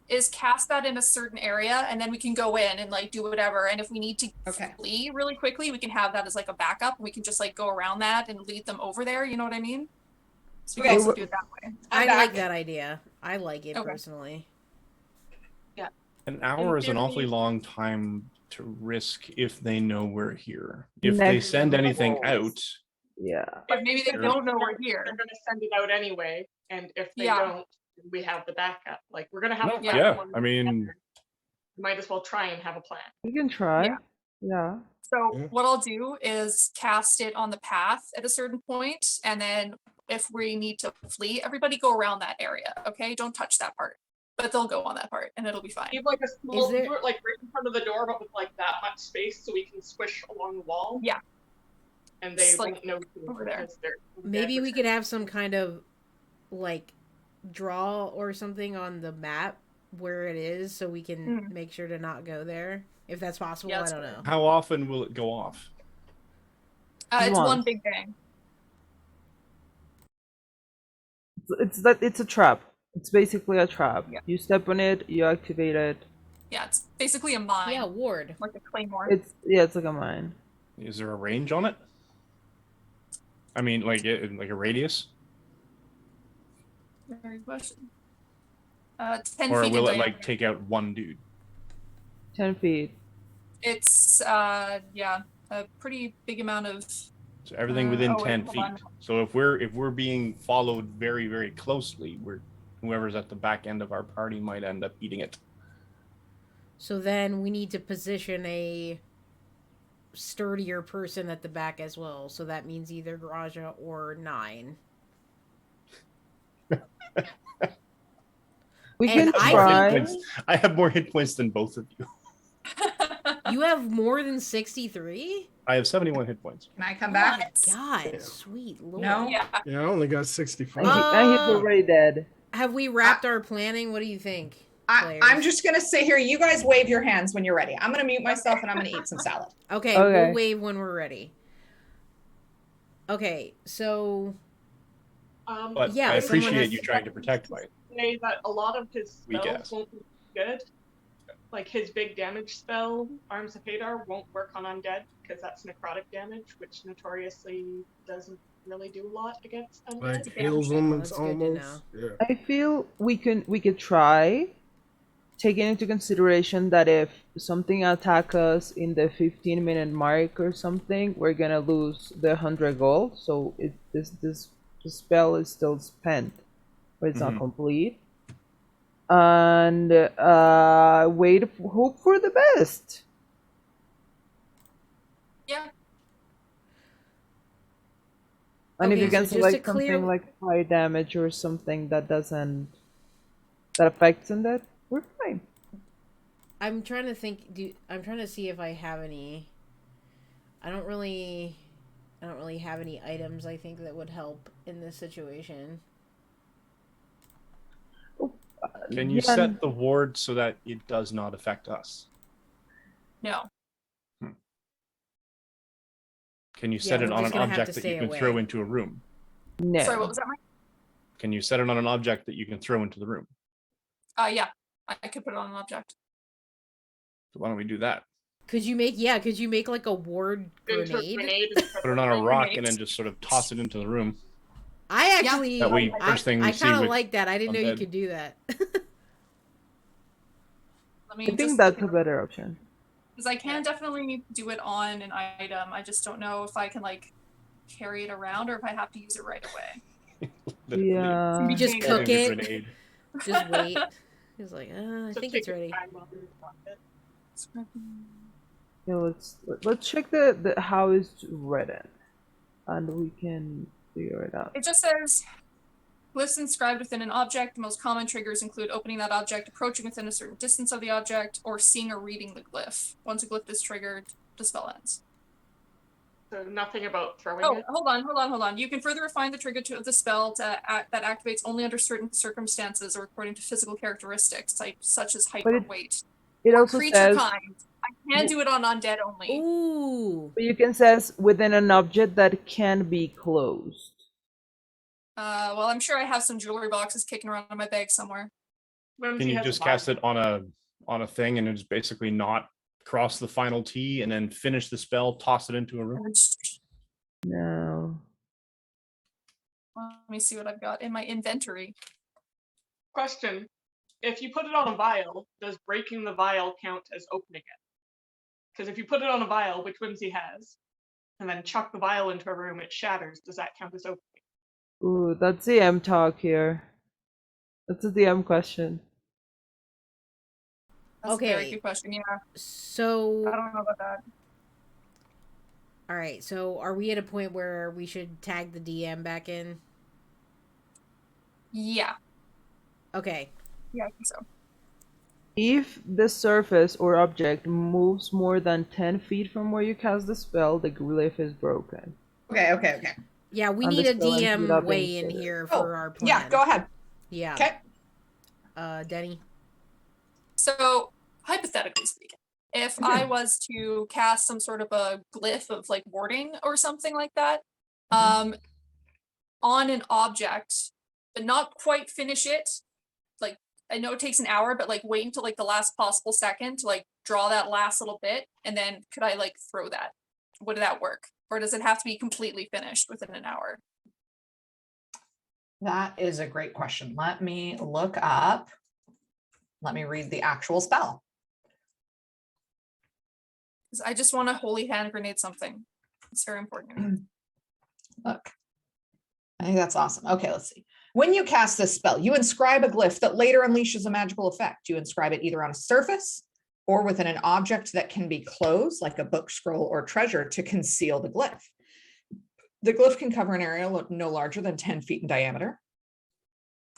is cast that in a certain area, and then we can go in and like do whatever. And if we need to Okay. flee really quickly, we can have that as like a backup. We can just like go around that and lead them over there. You know what I mean? So we Okay. can also do it that way. I I'm like back. that idea. I like it Okay. personally. An hour is an theory- awfully long time to risk if they know we're here. If they Next send anything level. out, Yeah. But maybe they Sure. don't know we're here. They're gonna send it out anyway, and if they Yeah. don't, we have the backup. Like we're gonna have No, a plan. yeah, when I we get mean- there. We might as well try and have a plan. We can try. Yeah. Yeah. So Yeah. what I'll do is cast it on the path at a certain point, and then if we need to flee, everybody go around that area. Okay, don't touch that part, but they'll go on that part, and it'll be fine. Leave like a small, there- do it like right in front of the door, but with like that much space, so we can squish along the wall. Yeah. And they Just, like, won't know who over there. because they're Maybe we could have some kind of like draw or something on the map where it is so we can make sure to not go there. If that's possible, Yeah, I that's don't good. know. how often will it go off? It's one Once. big bang. It's a trap. It's basically a trap. Yeah. You step on it, you activate it. Yeah, it's basically a mine, Yeah, ward. like a claymore. It's like a mine. Is there a range on it? I mean, like a radius, Very good question. 10 or feet will in it like diameter. take out one dude? 10 feet. It's yeah, a pretty big amount of. So everything within oh, wait, 10 hold feet. on. So if we're being followed very, very closely, whoever's at the back end of our party might end up eating it. So then we need to position a sturdier person at the back as well. So that means either Graja or 9. We And can I More hit try. points. I have more hit points than both of you. You have more than 63? I have 71 hit points. Can I come back? God, Yeah. sweet lord. No. Yeah. Yeah, I only got 65. And he's already dead. Have we wrapped our planning? What do you think? I'm players? just gonna sit here. You guys wave your hands when you're ready. I'm gonna mute myself and I'm gonna eat some salad. Okay, Okay. we'll wave when we're ready. Okay, so But Yeah, I someone appreciate has you to- trying to protect Mike. say that a lot of his Weak spells ass. won't be good. Like his big damage spell, Arms of Hadar, won't work on undead because that's necrotic damage, which notoriously doesn't really do a lot against undead. Like hails them, That's it's good to almost. Yeah. I feel we could try taking into consideration that if something attack us in the 15-minute mark or something, we're gonna lose the 100 gold. So this spell is still spent, but it's not complete. And hope for the best. Yeah. And if Okay, you can so just to select clear- something like fire damage or something that affects in that, we're fine. I'm trying to think. I'm trying to see if I have any. I don't really have any items I think that would help in this situation. Can you Yeah, set the ward so that it does not affect us? No. Can you set it we're on just an gonna have object to that you stay can throw away. into a room? no. Sorry, what was that, Mike? Can you set it on an object that you can throw into the room? Yeah, I could put it on an object. So why don't we do that? Could you make like a ward grenade? Put it on a rock and then just sort of toss it into the room. I actually, That way, first thing we I see kind of with like that. I didn't know you undead. could do that. Let me I think just, that's a better option. because I can definitely do it on an item. I just don't know if I can like carry it around or if I have to use it right away. Literally Yeah. You just Holding cook a it. grenade. Just wait. He's like, I think it's ready. Yeah, let's check the how it's written, and we can figure it out. It just says glyphs inscribed within an object. The most common triggers include opening that object, approaching within a certain distance of the object, or seeing or reading the glyph. Once a glyph is triggered, the spell ends. So nothing about throwing Oh, it. hold on. You can further refine the trigger of the spell that activates only under certain circumstances or according to physical characteristics, such as height But or weight. It Or also creature says, kind. I can do it on undead only. Ooh. but you can says within an object that can be closed. Well, I'm sure I have some jewelry boxes kicking around in my bag somewhere. Can you just cast it on a thing and it's basically not cross the final T and then finish the spell, toss it into a room? No. Let me see what I've got in my inventory. Question. If you put it on a vial, does breaking the vial count as opening it? Because if you put it on a vial, which Whimsy has, and then chuck the vial into a room, it shatters. Does that count as opening? Ooh, that's DM talk here. That's a DM question. That's a very Okay. good question. Yeah, I So, don't know about that. all right. So, are we at a point where we should tag the DM back in? Yeah, Okay. I think so. If the surface or object moves more than 10 feet from where you cast the spell, the glyph is broken. Okay. Yeah, we And need the a spell ends DM without being weigh in triggered. here Oh, for our plan. yeah, go ahead. Yeah. Okay. Denny. So, hypothetically speaking, if I was to cast some sort of a glyph of like warding or something like that, on an object, but not quite finish it, like I know it takes an hour, but like wait until like the last possible second to like draw that last little bit, and then could I like throw that? Would that work? Or does it have to be completely finished within an hour? That is a great question. Let me look up. Let me read the actual spell. 'Cause I just want to holy hand grenade something. It's very important to me. Look, I think that's awesome. Okay, let's see. When you cast this spell, you inscribe a glyph that later unleashes a magical effect. You inscribe it either on a surface or within an object that can be closed, like a book, scroll, or treasure, to conceal the glyph. The glyph can cover an area no larger than 10 feet in diameter.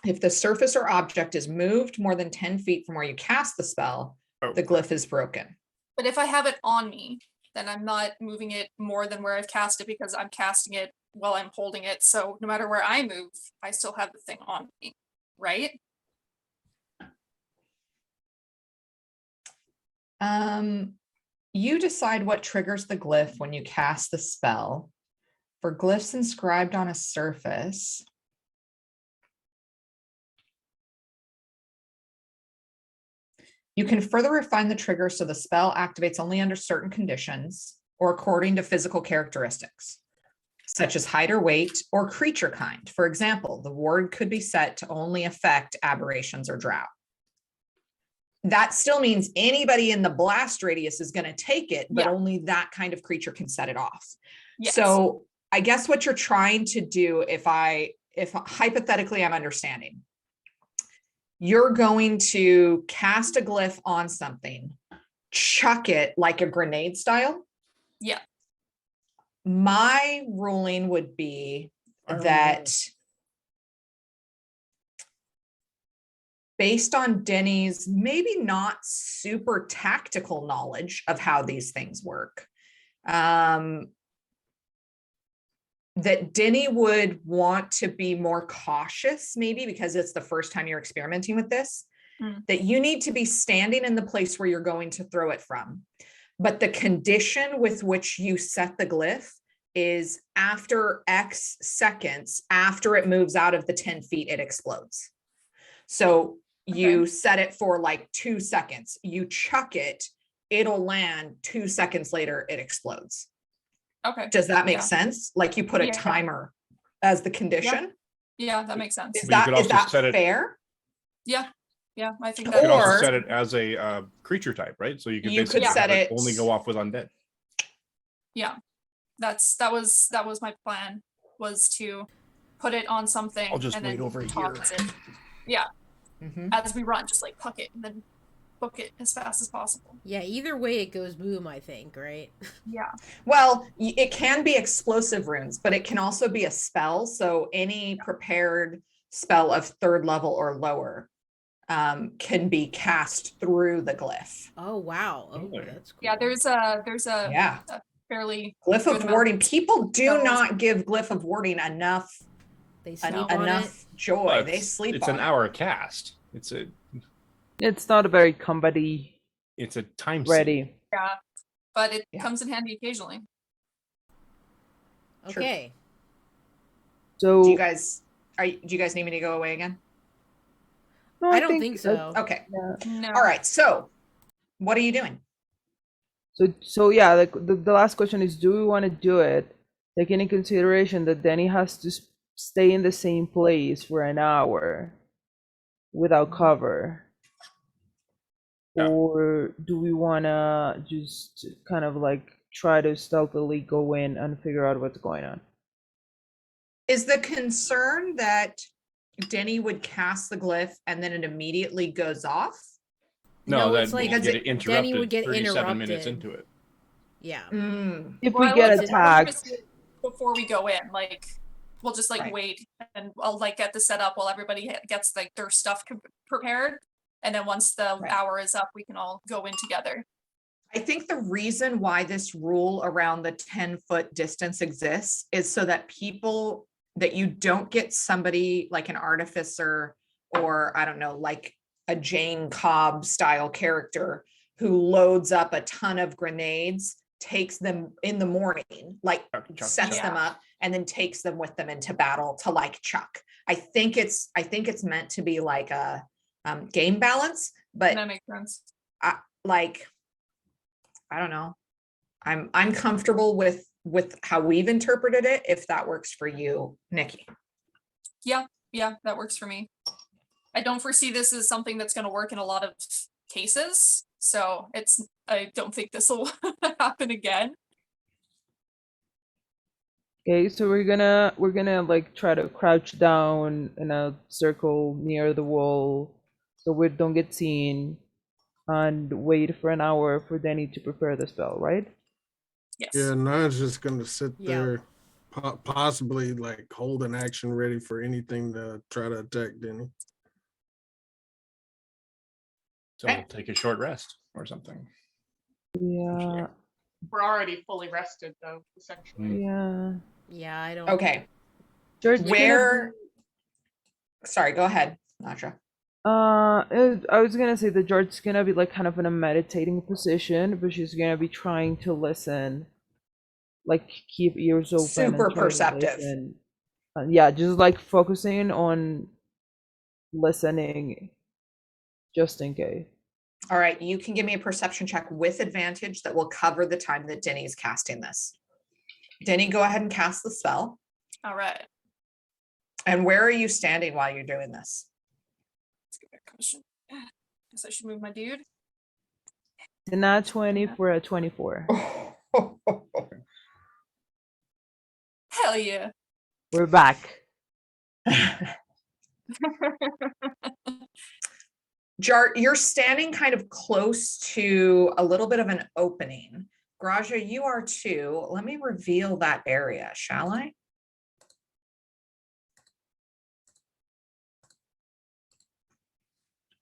If the surface or object is moved more than 10 feet from where you cast the spell, the glyph is broken. But if I have it on me, then I'm not moving it more than where I've cast it because I'm casting it while I'm holding it. So no matter where I move, I still have the thing on me, right? You decide what triggers the glyph when you cast the spell. For glyphs inscribed on a surface, you can further refine the trigger so the spell activates only under certain conditions or according to physical characteristics, such as height or weight or creature kind. For example, the ward could be set to only affect aberrations or drow. that still means anybody in the blast radius is going to take it, but Yeah. only that kind of creature can set it off. Yes. So I guess what you're trying to do, if hypothetically I'm understanding, you're going to cast a glyph on something, chuck it like a grenade style. Yeah. My ruling would be Fire that based on Denny's maybe not super tactical knowledge of how these things work, that Denny would want to be more cautious, maybe because it's the first time you're experimenting with this, that you need to be standing in the place where you're going to throw it from. But the condition with which you set the glyph is after X seconds, after it moves out of the 10 feet, it explodes. So you set it for like 2 seconds, you chuck it, it'll land 2 seconds later, it explodes. Okay. Does that make Yeah. sense? Like you put a Yeah. timer as the condition? Yeah, that makes sense. Is But you could that also set it- fair? Yeah. Yeah, I think You that could also Or- set it as a creature type, right? So you could You basically could set have it- only go off with undead. Yeah. That was my plan, was to put it on something I'll just and wait then over toss here. it. Yeah. Mhm. As we run, just like puck it and then book it as fast as possible. Yeah, either way it goes boom, I think, right? Yeah. Well, it can be explosive runes, but it can also be a spell. So any prepared spell of 3rd level or lower can be cast through the glyph. Oh wow. Oh, Really? that's cool. Yeah, there's a Yeah. fairly Glyph good of amount warding. People do spells. not give glyph of warding enough They sleep on it. enough joy. Well, They sleep it's on an it. hour cast. It's not a very combat-y It's a time sink. ready. Yeah. But it Yeah. comes in handy occasionally. True. Okay. So Do you guys need me to go away again? no, I don't think so. Okay. yeah. No. All right. So what are you doing? So yeah, the last question is, do we want to do it, taking in consideration that Danny has to stay in the same place for an hour without cover? Yeah. Or do we want to just kind of like try to stealthily go in and figure out what's going on? Is the concern that Denny would cast the glyph and then it immediately goes off? No, No, it's that like would get Denny interrupted would get 37 minutes interrupted. into it. Yeah. If Well, we I get like to attacked, purpose it before we go in, like we'll just like Right. wait and I'll like get the setup while everybody gets like their stuff prepared, and then once the Right. hour is up, we can all go in together. I think the reason why this rule around the 10-foot distance exists is so that you don't get somebody like an artificer or I don't know, like a Jane Cobb style character who loads up a ton of grenades, takes them in the morning, like Chuck. sets them up and then takes them with them into battle to like chuck. I think it's meant to be like a game balance, but That makes sense. I don't know. I'm comfortable with how we've interpreted it. If that works for you, Nikki. Yeah, that works for me. I don't foresee this as something that's going to work in a lot of cases, so I don't think this will happen again. okay, so we're gonna like try to crouch down in a circle near the wall so we don't get seen and wait for an hour for Danny to prepare the spell, right? Yes. Yeah, Nine's just gonna sit Yeah. there, possibly like hold an action ready for anything to try to attack Denny. So we'll take a short rest or something. Yeah, We're already fully rested though, essentially. yeah. Yeah, I don't. Okay. George, it's gonna Where? Sorry, go ahead, Nadra. I was gonna say that George's gonna be like kind of in a meditating position, but she's gonna be trying to listen, like keep ears open. and Super try to perceptive. listen. Yeah, just like focusing on listening, just in case. All right, you can give me a perception check with advantage that will cover the time that Denny's casting this. Denny, go ahead and cast the spell. All right. And where are you standing while you're doing this? Let's get back question. Guess I should move my dude. The nat 20 for a 24. Hell yeah. We're back. Jart, you're standing kind of close to a little bit of an opening. Graja, you are too. Let me reveal that area, shall I?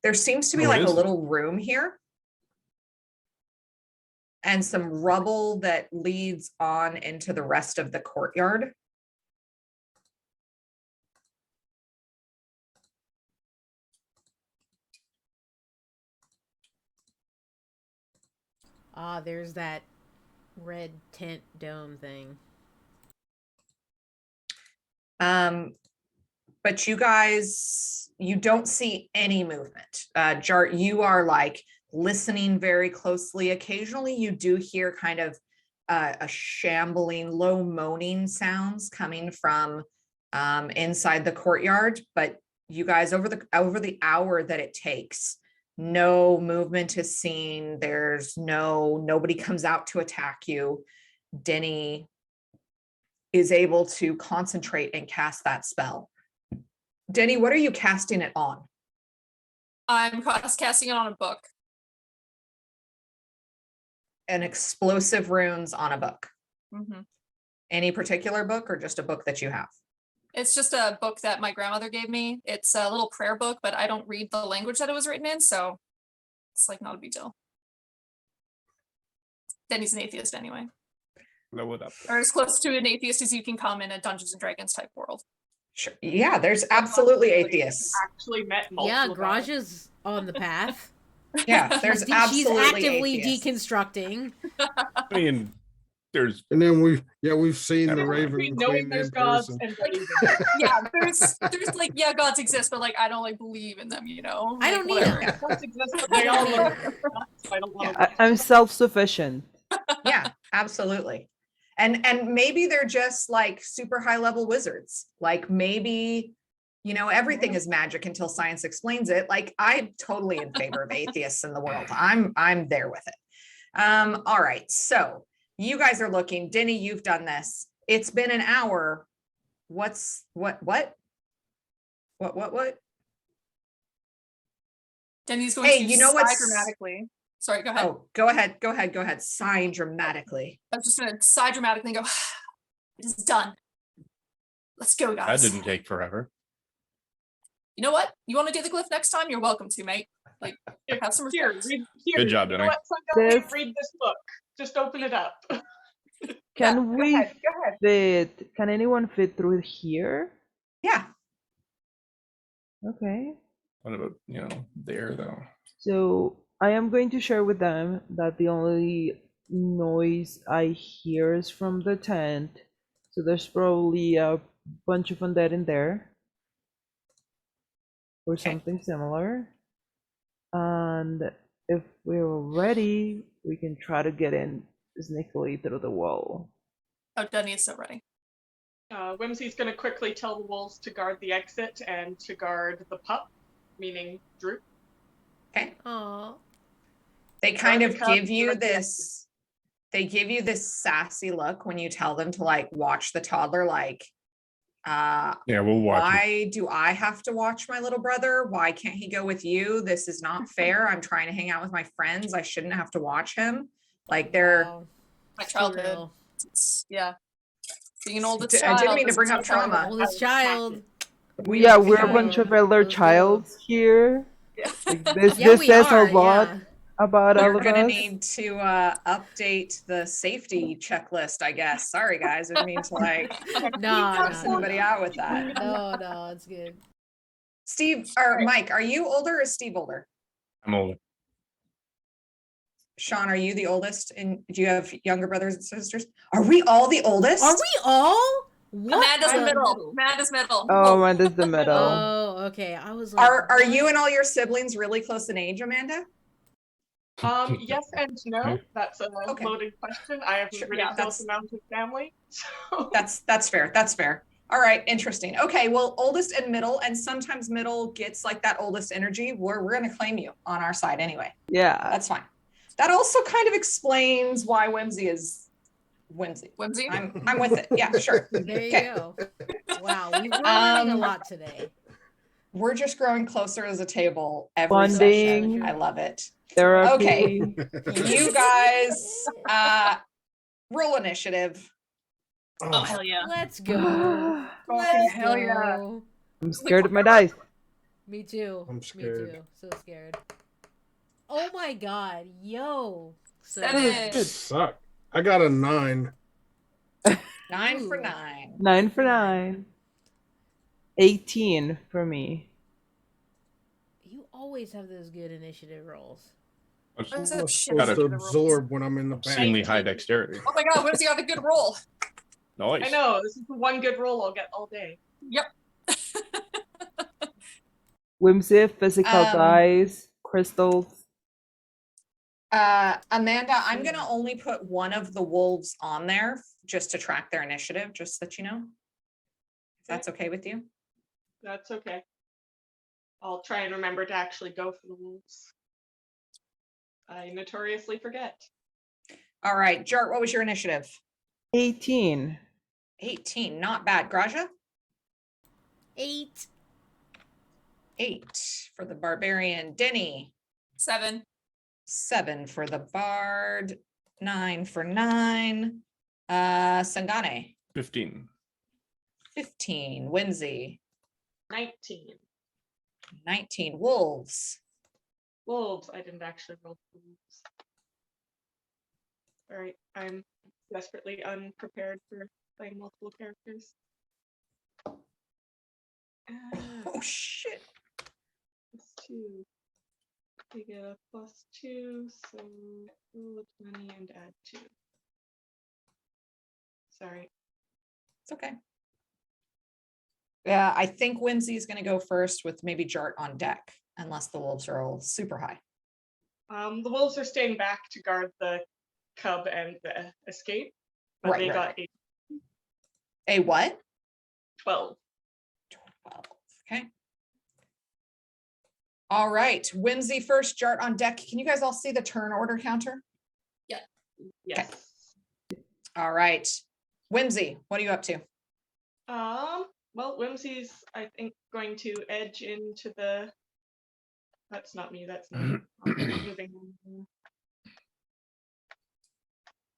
There seems to be Oh, what like a is it? little room here. And some rubble that leads on into the rest of the courtyard. Ah, there's that red tent dome thing. But you guys, you don't see any movement. Jart, you are like listening very closely. Occasionally you do hear kind of a shambling, low moaning sounds coming from inside the courtyard, but you guys over the hour that it takes, no movement is seen. There's nobody comes out to attack you. Denny is able to concentrate and cast that spell. Denny, what are you casting it on? I'm casting it on a book. An explosive runes on a book. Mm-hmm. Any particular book or just a book that you have? It's just a book that my grandmother gave me. It's a little prayer book, but I don't read the language that it was written in, so it's like not a big deal. Denny's an atheist anyway. Blow it up. Or as close to an atheist as you can come in a Dungeons and Dragons type world. Sure. Yeah, there's absolutely atheists. Actually met Yeah, multiple times. Graja's on the path. Yeah, there's She's absolutely actively atheists. deconstructing. I mean, there's And then we've seen the Never mind. Raven Between knowing Queen there's in gods person. and believing them. Yeah, there's like, yeah, gods exist, but like I don't like believe in them, you know? I Like, don't whatever. either. Gods exist, but they all look. So I don't want to. I'm self-sufficient. Yeah, absolutely. And maybe they're just like super high level wizards. Like maybe, you know, everything is magic until science explains it. Like I'm totally in favor of atheists in the world. I'm there with it. All right. So you guys are looking. Denny, you've done this. It's been an hour. What? Denny's going Hey, to you know sigh what's- dramatically. Sorry, go ahead. Oh, go ahead. Sign dramatically. I was just gonna sigh dramatically and go, it is done. Let's go, that guys. didn't take forever. You know what? You want to do the glyph next time? You're welcome to, mate. Like, have some Here, respect. Good job, you know Denny. what, Sunday, This- read this book. Just open it up. Can Go we ahead, go ahead. fit? Can anyone fit through here? Yeah. Okay. What about, there though? So I am going to share with them that the only noise I hear is from the tent. So there's probably a bunch of undead in there. Or Okay. something similar. And if we're ready, we can try to get in sneakily through the wall. Oh, Denny is so ready. Whimsy's going to quickly tell the wolves to guard the exit and to guard the pup, meaning Droop. Okay. Aw. They kind of Veronica, give you direct this, they give you this sassy look when you tell them to like watch the toddler, like, Yeah, we'll watch it. why do I have to watch my little brother? Why can't he go with you? This is not fair. I'm trying to hang out with my friends. I shouldn't have to watch him. Like they're, Wow. My Too childhood. real. Yeah. Being an oldest I child. didn't mean to is bring up so hard. trauma. Oldest child. Yeah, we're a yeah. bunch of elder Let's go. childs here. Yeah. Like, this Yeah, this we says are. a lot Yeah. about all You're of gonna us. need to update the safety checklist, I guess. Sorry, guys. I didn't mean to like No, cuss no, anybody out with that. no, it's good. Steve or Mike, are you older or is Steve older? I'm older. Sean, are you the oldest? And do you have younger brothers and sisters? Are we all the oldest? Are we all? What? Amanda's the the- middle. Amanda's middle. Oh, man, this is the middle. Oh, okay. I was like, Are what? you and all your siblings really close in age, Amanda? Yes and no. That's a Okay. loaded question. I have a Sure, ridiculous that's- amount of family. So That's fair. That's fair. All right, interesting. Okay, well, oldest and middle, and sometimes middle gets like that oldest energy. We're gonna claim you on our side anyway. Yeah. That's fine. That also kind of explains why Whimsy is Whimsy. Whimsy. I'm with it. Yeah, sure. There you Okay. go. Wow, we're learning a Um, lot today. We're just growing closer as a table every session. Bonding. I love it. Therapy. Okay. You guys, roll initiative. Oh, hell yeah. Let's go. Let's hell yeah. go. I'm scared of my dice. Me too. I'm Me scared. too. So scared. Oh my god. Yo. So Seven. good. Suck. I got a 9. 9 for Ooh. 9. 9 for 9. 18 for me. You always have those good initiative rolls. I'm I'm What's up, shit? supposed to Into the rolls. absorb when I'm in the back. obscenely high dexterity. Oh my god, Whimsy got a good roll. Nice. I know, this is the one good roll I'll get all day. Yep. Whimsy, physical Um, dice, crystals. Amanda, I'm gonna only put one of the wolves on there just to track their initiative, just so that you know. If that's okay with you. That's okay. I'll try and remember to actually go for the wolves. I notoriously forget. All right, Jart, what was your initiative? 18. 18, not bad. Graja? 8. 8 for the barbarian. Denny? 7. 7 for the bard. 9 for 9. Sangane? 15. 15. Whimsy? 19. 19. Wolves? Wolves. I didn't actually roll for wolves. Alright, I'm desperately unprepared for playing multiple characters. Oh, shit. +2. We get a +2, so roll a 20 and add 2. Sorry. It's okay. Yeah, I think Whimsy is going to go first with maybe Jart on deck, unless the wolves are all super high. The wolves are staying back to guard the cub and the escape, but Right, they right, got right. A what? 12. 12. Okay. All right. Whimsy first, Jart on deck. Can you guys all see the turn order counter? Yes. All right. Whimsy, what are you up to? Well, Whimsy's, I think, going to edge into the. That's not me. That's me. Moving on.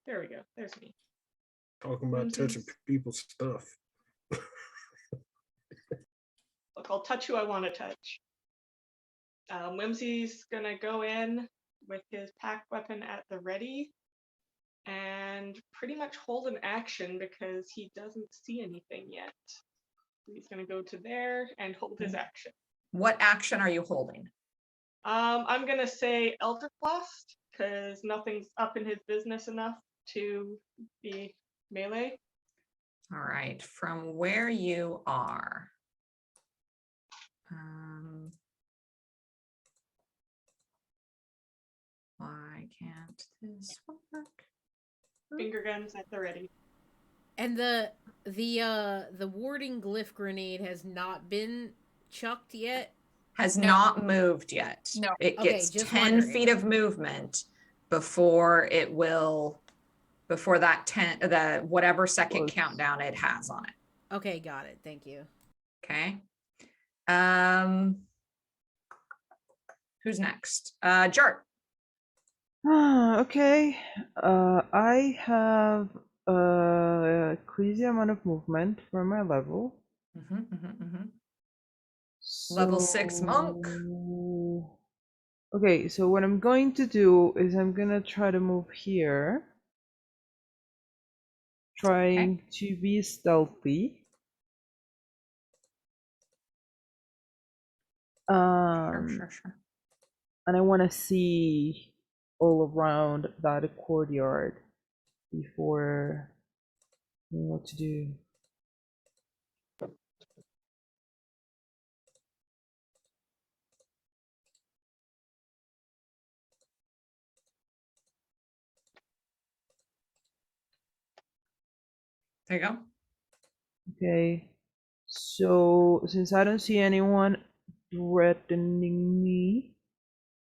There we go. There's me. Talking about touching Whimsy's. people's stuff. Look, I'll touch who I want to touch. Whimsy's gonna go in with his pack weapon at the ready and pretty much hold an action because he doesn't see anything yet. He's gonna go to there and hold his action. What action are you holding? I'm gonna say Elder Blast because nothing's up in his business enough to be melee. All right. From where you are. Why can't this work? Finger guns at the ready. And the warding glyph grenade has not been chucked yet. Has No. not moved yet. No. It Okay, gets just 10 wondering. feet of movement before it will, before that 10, the whatever second Close. countdown it has on it. Okay, got it. Thank you. Okay. Who's next? Jart. Okay. I have a crazy amount of movement for my level. Level 6 monk. Okay, so what I'm going to do is I'm gonna try to move here. Trying to be stealthy. Sure. And I want to see all around that courtyard before knowing what to do. There you go. Okay. So since I don't see anyone threatening me,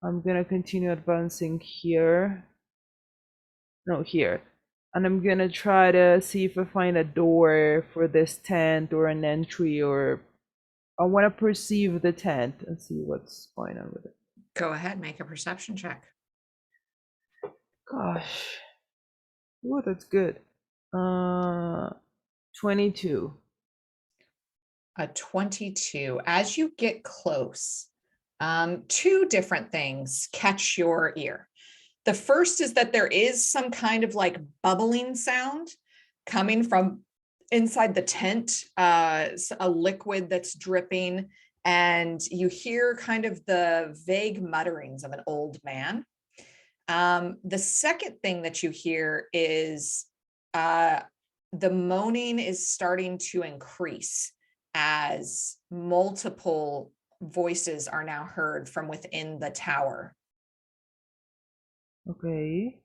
I'm gonna continue advancing here. No, here. And I'm gonna try to see if I find a door for this tent or an entry, or I want to perceive the tent and see what's going on with it. Go ahead, make a perception check. Gosh. Oh, that's good. 22. A 22. As you get close, two different things catch your ear. The first is that there is some kind of like bubbling sound coming from inside the tent, a liquid that's dripping, and you hear kind of the vague mutterings of an old man. The second thing that you hear is the moaning is starting to increase as multiple voices are now heard from within the tower. Okay.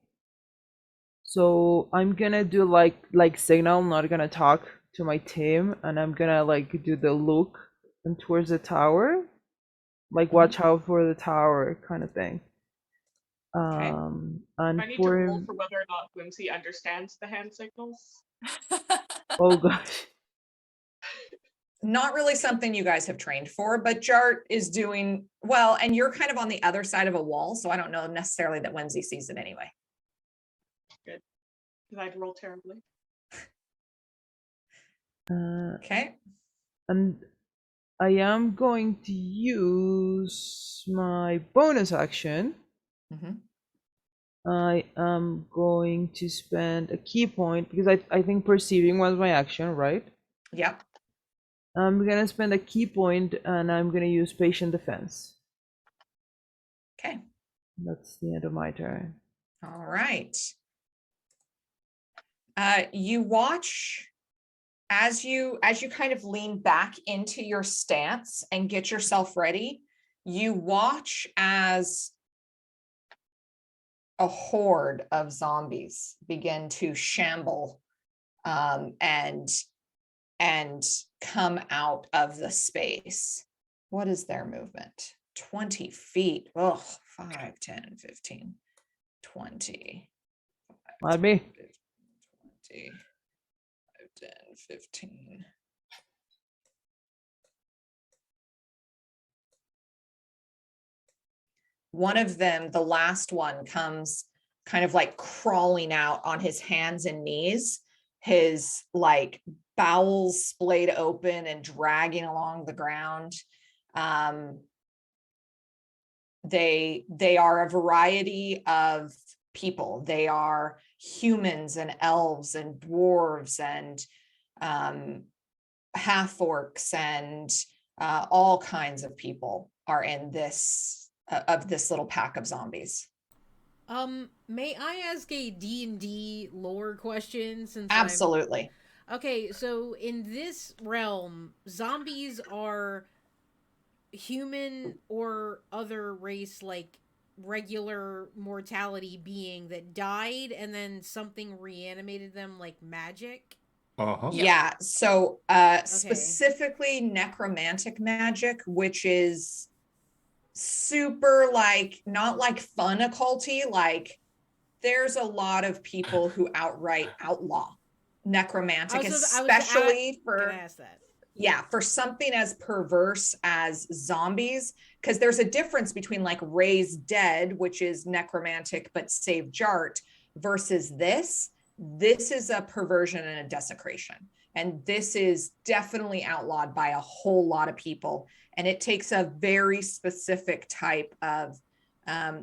So I'm gonna do like signal, I'm not gonna talk to my team, and I'm gonna like do the look and towards the tower. Like watch out for the tower kind of thing. And I need to for roll for whether or not Whimsy understands the hand signals. oh gosh. Not really something you guys have trained for, but Jart is doing well, and you're kind of on the other side of a wall, so I don't know necessarily that Whimsy sees it anyway. Good. Because I'd roll terribly. Okay. And I am going to use my bonus action. Mhm. I am going to spend a key point because I think perceiving was my action, right? Yep. I'm gonna spend a key point and I'm gonna use patient defense. Okay. That's the end of my turn. All right. You watch as you kind of lean back into your stance and get yourself ready. You watch as a horde of zombies begin to shamble and come out of the space. What is their movement? 20 feet. Oh, 5, 10, 15, 20. Might be. 20, 5, 10, 15. One of them, the last one, comes kind of like crawling out on his hands and knees, his like bowels splayed open and dragging along the ground. They are a variety of people. They are humans and elves and dwarves and half orcs and all kinds of people are in this of this little pack of zombies. May I ask a D&D lore question since Absolutely. Okay, so in this realm, zombies are human or other race like regular mortality being that died and then something reanimated them like magic? Uh-huh. Yeah. So specifically necromantic magic, which is super like not like fun occulty, like there's a lot of people who outright outlaw necromantic, especially for for something as perverse as zombies, because there's a difference between like raise dead, which is necromantic but save Jart, versus this is a perversion and a desecration, and this is definitely outlawed by a whole lot of people, and it takes a very specific type of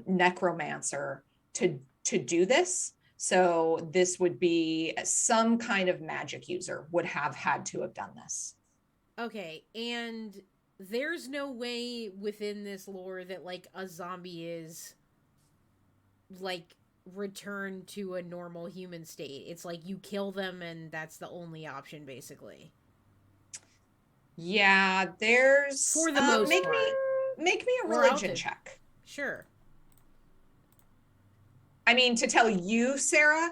necromancer to do this. So this would be some kind of magic user would have had to have done this. Okay, and there's no way within this lore that like a zombie is like returned to a normal human state. It's like you kill them and that's the only option basically. Yeah, there's for the most part. Make me a religion check. Sure. I mean, to tell you, Sarah,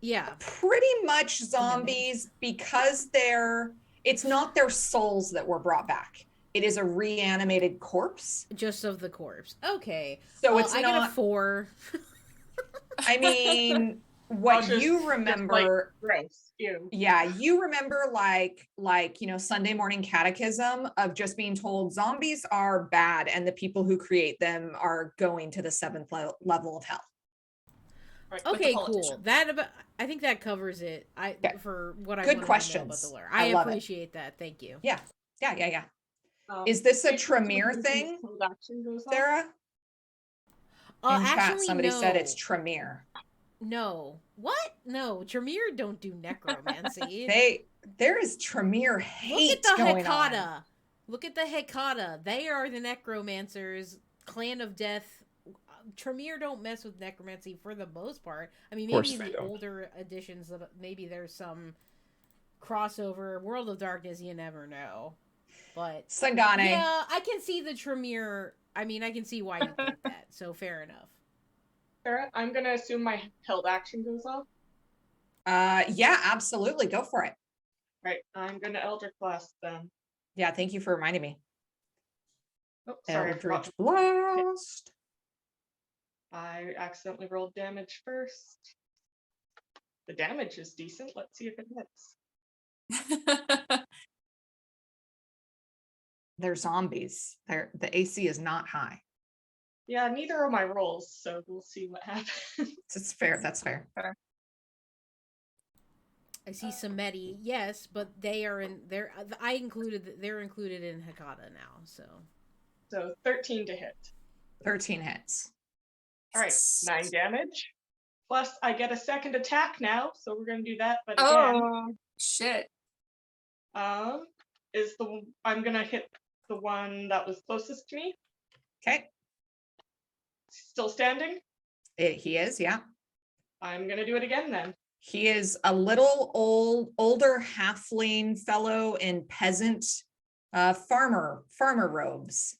yeah, pretty much zombies, because they're It's not their souls that were brought back. It is a reanimated corpse. Just of the corpse. Okay. So it's I not. get a 4. I mean, what Josh is you just like, remember. gross. Ew. Yeah, you remember like Sunday morning catechism of just being told zombies are bad and the people who create them are going to the 7th level of hell. Right. With the Okay, cool. politicians. I think that covers it. Okay. For what I Good wanted to know about questions. the lore. I I love it. appreciate that. Thank you. Yeah. Is this a If you Tremere do thing, hold action goes off, Sarah? In chat, Actually, somebody said no. it's Tremere. No. What? No, Tremere don't do necromancy. There is Tremere Look hate at the going on. Hekata. Look at the Hekata. They are the necromancers, clan of death. Tremere don't mess with necromancy for the most part. I mean, course maybe they the don't. older editions, that maybe there's some crossover. World of Darkness, you never know. But Sangane. yeah, I can see the Tremere. I mean, I can see why you think that. So fair enough. Sarah, I'm gonna assume my held action goes off. Yeah, absolutely. Go for it. Right. I'm gonna Elder Blast then. Yeah, thank you for reminding me. Oh, sorry, I forgot. Eldritch Blast. I accidentally rolled damage first. The damage is decent. Let's see if it hits. They're zombies. The AC is not high. Yeah, neither are my rolls, so we'll see what happens. It's fair. That's fair. I see some Medi, yes, but they are in there. They're included in Hekata now. So 13 to hit. 13 hits. All right, 9 damage. Plus, I get a second attack now, so we're gonna do that. But again, Oh shit. I'm gonna hit the one that was closest to me. Okay. Still standing. He is, yeah. I'm gonna do it again then. He is a little older halfling fellow in peasant farmer robes.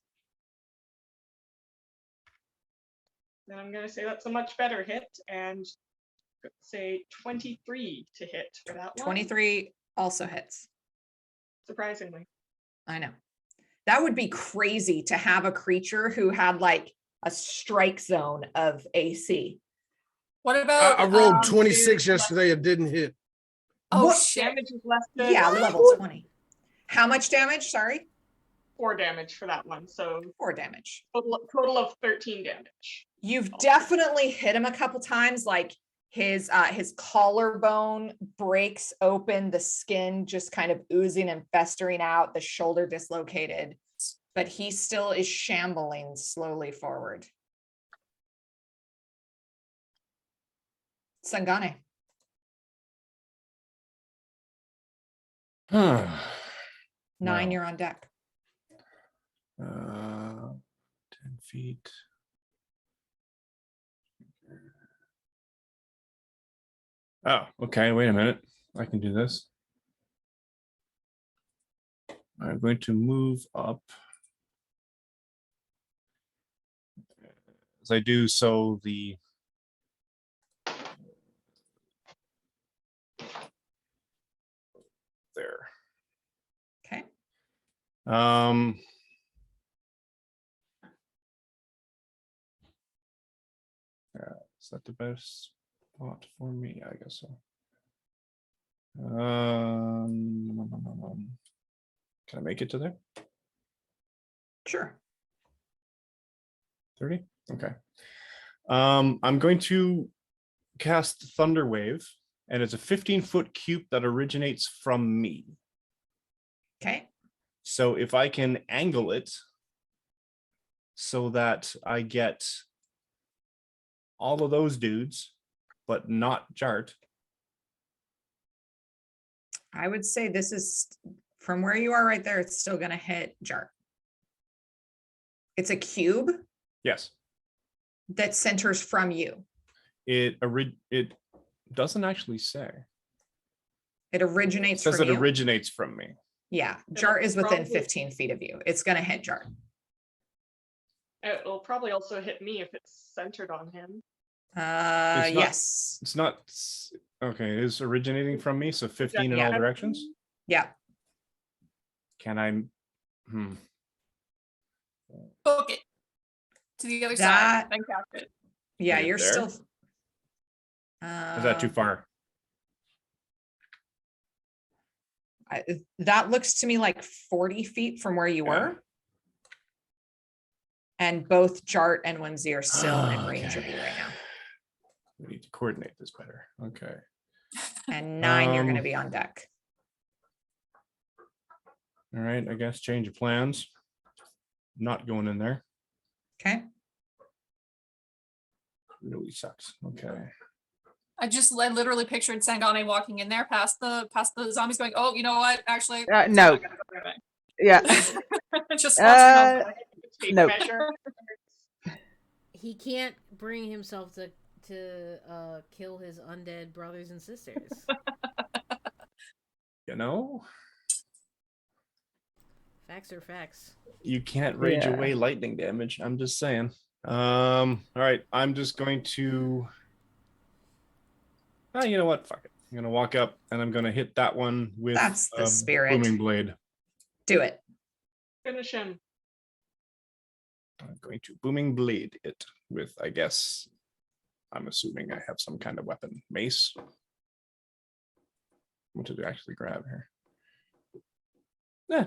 Then I'm gonna say that's a much better hit, and say 23 to hit for that one. 23 also hits. Surprisingly. I know. That would be crazy to have a creature who had like a strike zone of AC. What about I rolled 26 yesterday. It didn't hit. Oh What? shit. Damage is less than Yeah, level 20. How much damage? Sorry. 4 damage for that one. So 4 damage. total of 13 damage. You've definitely hit him a couple times. Like his collarbone breaks open, the skin just kind of oozing and festering out, the shoulder dislocated, but he still is shambling slowly forward. Sangane. Huh. 9, Wow. you're on deck. 10 feet. Oh, okay. Wait a minute. I can do this. I'm going to move up. As I do so, there. Okay. Is that the best spot for me? I guess so. Can I make it to there? Sure. 30? Okay. I'm going to cast Thunder Wave, and it's a 15-foot cube that originates from me. Okay. So if I can angle it so that I get all of those dudes, but not Jart. I would say this is from where you are right there. It's still going to hit Jart. It's a cube Yes. that centers from you. It doesn't actually say. It originates It says from it you. originates from me. Yeah, Jart is within Probably- 15 feet of you. It's going to hit Jart. It'll probably also hit me if it's centered on him. not- Yes. It's not okay. It is originating from me, so 15 in Yeah. all directions. Yeah. Can I? Book it to the other That- side. Then cast it. Yeah, Right you're there? still. Is that too far? That looks to me like 40 feet from where you Yeah. were. And both Jart and Whimsy are still in Oh, range of okay. you right now. We need to coordinate this better. Okay. And 9, you're going to Um, be on deck. All right. I guess change of plans. Not going in there. Okay. Really sucks. Okay. I literally pictured Sangane walking in there past the zombies, going, "Oh, you know what? Actually, No. Yeah. just wants to Take Nope. measure. He can't bring himself to kill his undead brothers and sisters. You know, Facts are facts. you can't rage Yeah. away lightning damage. I'm just saying. All right. I'm just going to. Oh, you know what? Fuck it. I'm gonna walk up and I'm gonna hit that one with That's the a spirit. booming blade. Do it. Finish him. I'm going to booming blade it with, I guess, I'm assuming I have some kind of weapon. Mace. What did I actually grab here?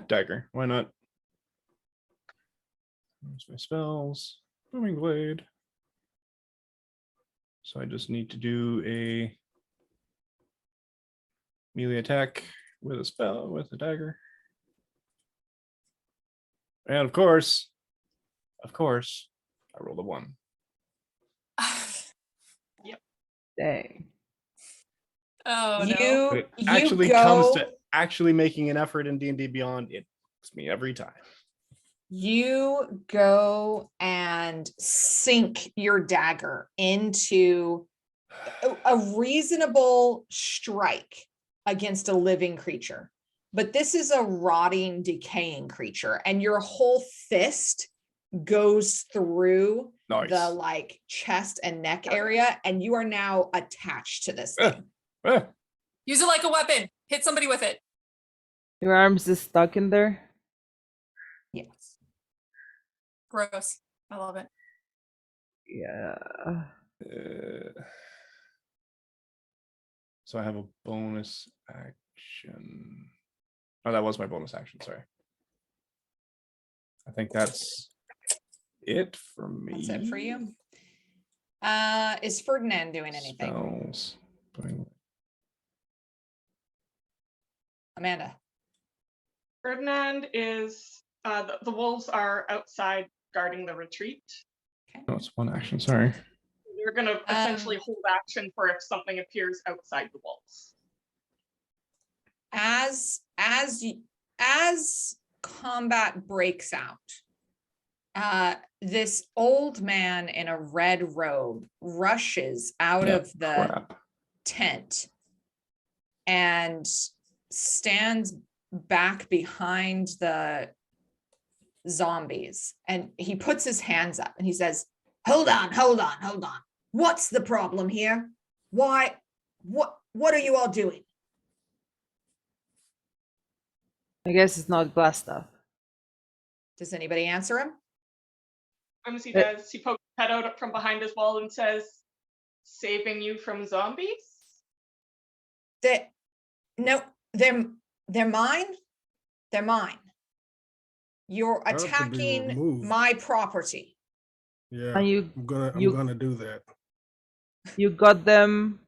Dagger. Why not? There's my spells. Booming blade. So I just need to do a melee attack with a spell, with a dagger. And of course, I rolled a 1. Dang. Oh no. It You actually go, comes to actually making an effort in D&D Beyond. It hits me every time. you go and sink your dagger into a reasonable strike against a living creature. But this is a rotting, decaying creature, and your whole fist goes through Nice. the like chest and neck area, and you are now attached to this thing. Use it like a weapon. Hit somebody with it. Your arms is stuck in there. Yes. Gross. I love it. Yeah. So I have a bonus action. Oh, that was my bonus action. Sorry. I think that's it for me. That's it for you. Is Ferdinand doing anything? Spells. Amanda. Ferdinand is the wolves are outside guarding the retreat. No, it's one action. Sorry. You're gonna essentially hold action for if something appears outside the wolves. As combat breaks out, this old man in a red robe rushes out of the Crap. tent and stands back behind the zombies, and he puts his hands up and he says, hold on. What's the problem here? Why? What are you all doing? I guess it's not glass stuff. Does anybody answer him? He does. He pokes his head out from behind his wall and says, saving you from zombies? No, they're mine. They're mine. You're Have to be attacking removed. my property. Yeah, And I'm gonna do that. you got them,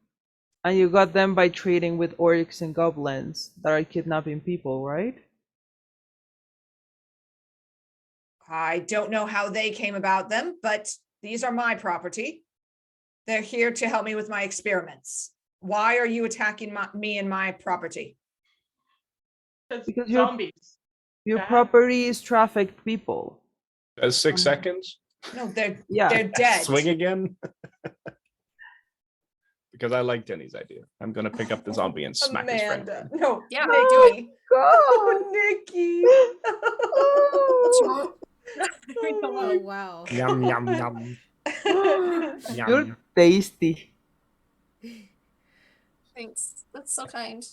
and you got them by trading with orcs and goblins that are kidnapping people, right? I don't know how they came about them, but these are my property. They're here to help me with my experiments. Why are you attacking me and my property? Because zombies. Your Bad. property is trafficked people. That's 6 seconds. No, they're Yeah. dead. Swing again. Because I like Denny's idea. I'm gonna pick up the zombie and smack his friend. Amanda. No, Yeah, Nikki. God. Oh, Nikki. Oh wow. Yum yum yum. You're Yum. tasty. Thanks. That's so kind.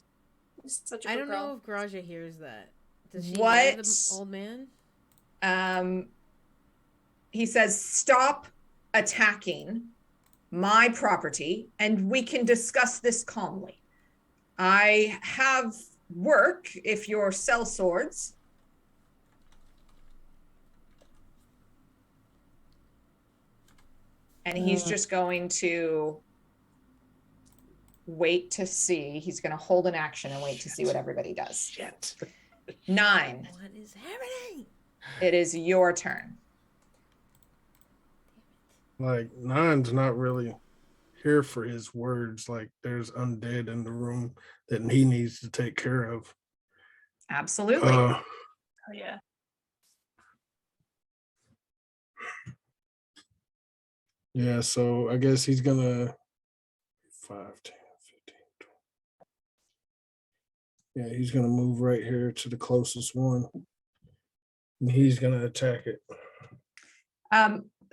You're such a I good don't girl. know if Graja hears that. Does she hear What? the old man? He says, stop attacking my property and we can discuss this calmly. I have work if you're sell swords. And he's just going to wait to see. He's going to hold an action and wait to see what everybody does. Shit. 9. What is happening? It is your turn. Like, Nine's not really here for his words. Like, there's undead in the room that he needs to take care of. Absolutely. Oh yeah. Yeah, so I guess he's gonna 5, 10, 15, 20. Yeah, he's gonna move right here to the closest one. And he's gonna attack it.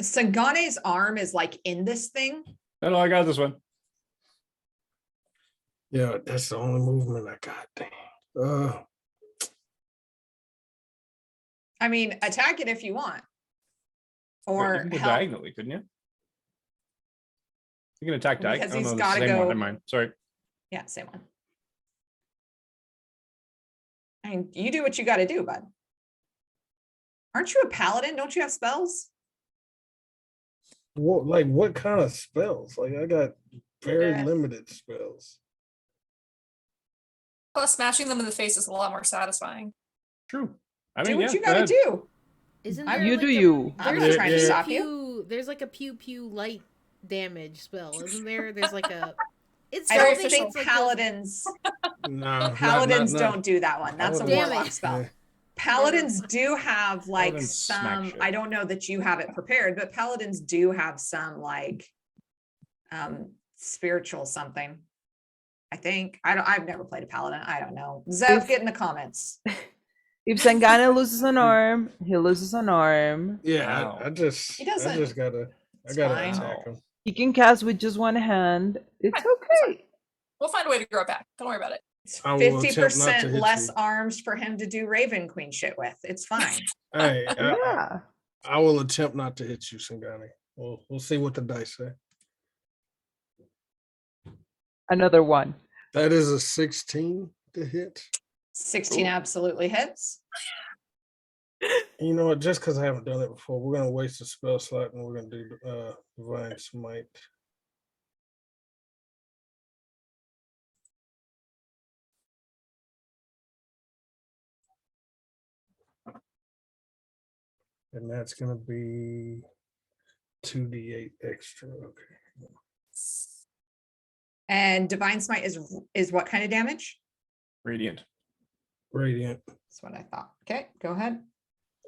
Sangane's arm is like in this thing. No, I got this one. Yeah, that's the only movement I got. Dang. I mean, attack it if you want. Wait, you Or can go help. diagonally, couldn't you? You can attack Because diagonally. he's Oh, no, gotta the same one. go- Never mind. Sorry. Yeah, same one. I mean, you do what you got to do, bud. Aren't you a paladin? Don't you have spells? What kind of spells? Like, I got very Yeah. limited spells. Plus, smashing them in the face is a lot more satisfying. True. I Do mean, what yeah, you go got to ahead. do. Isn't I'm- there You like do a- you. I'm there's not a trying to pew stop you. pew- There's like a pew pew light damage spell, isn't there? There's like a. It's I don't something think that's like paladins. Nah, Paladins not- don't do that one. That's a Paladins- Damn it. warlock spell. Yeah. Paladins do have like Paladins smack some, shit. I don't know that you have it prepared, but paladins do have some like spiritual something. I think. I've never played a paladin. I don't know. Zev, If- get in the comments. If Sangana loses an arm, he loses an arm. Yeah, Wow. I just He doesn't. gotta It's gotta fine. attack him. He can cast with just one hand. It's okay. We'll find a way to grow it back. Don't worry about it. It's I will attempt not to 50% hit less you. arms for him to do Raven Queen shit with. It's fine. Hey, Yeah. I will attempt not to hit you, Singani. We'll see what the dice say. Another one. That is a 16 to hit. 16 absolutely hits. You know what? Just because I haven't done it before, we're gonna waste a spell slot and we're gonna do Divine Smite. And that's gonna be 2d8 extra. Okay. And Divine Smite is what kind of damage? Radiant. Radiant. That's what I thought. Okay, go ahead.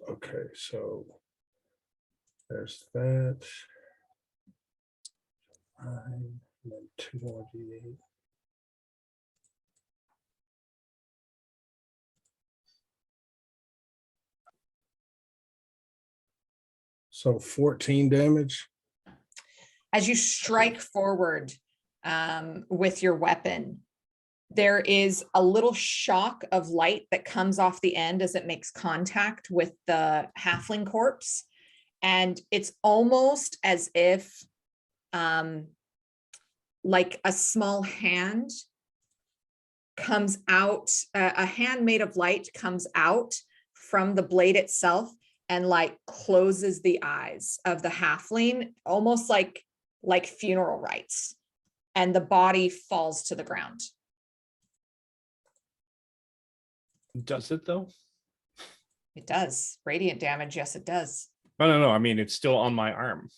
Okay, so there's that. 9, and then 2 more d8. So 14 damage. As you strike forward with your weapon, there is a little shock of light that comes off the end as it makes contact with the halfling corpse. And it's almost as if like a small hand comes out, a hand made of light comes out from the blade itself and like closes the eyes of the halfling, almost like funeral rites. And the body falls to the ground. Does it though? It does. Radiant damage, yes, it does. No. I mean, it's still on my arm.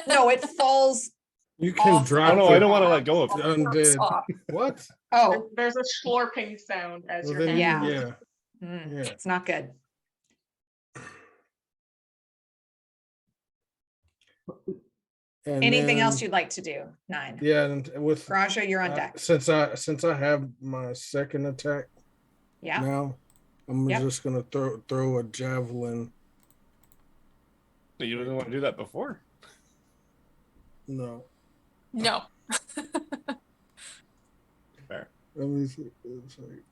No, it falls. You can Off. drop Oh no, the I don't want to let go of it. undead. Off. What? Oh, There's a slurping sound as Well, your then, hand. Yeah. yeah. Yeah. It's not good. And Anything else then- you'd like to do? 9. Yeah, and with Raja, you're on deck. since I have my second attack Yeah. now, I'm Yep. just gonna throw a javelin. So you didn't want to do that before? No, No. Fair. let me see. It's like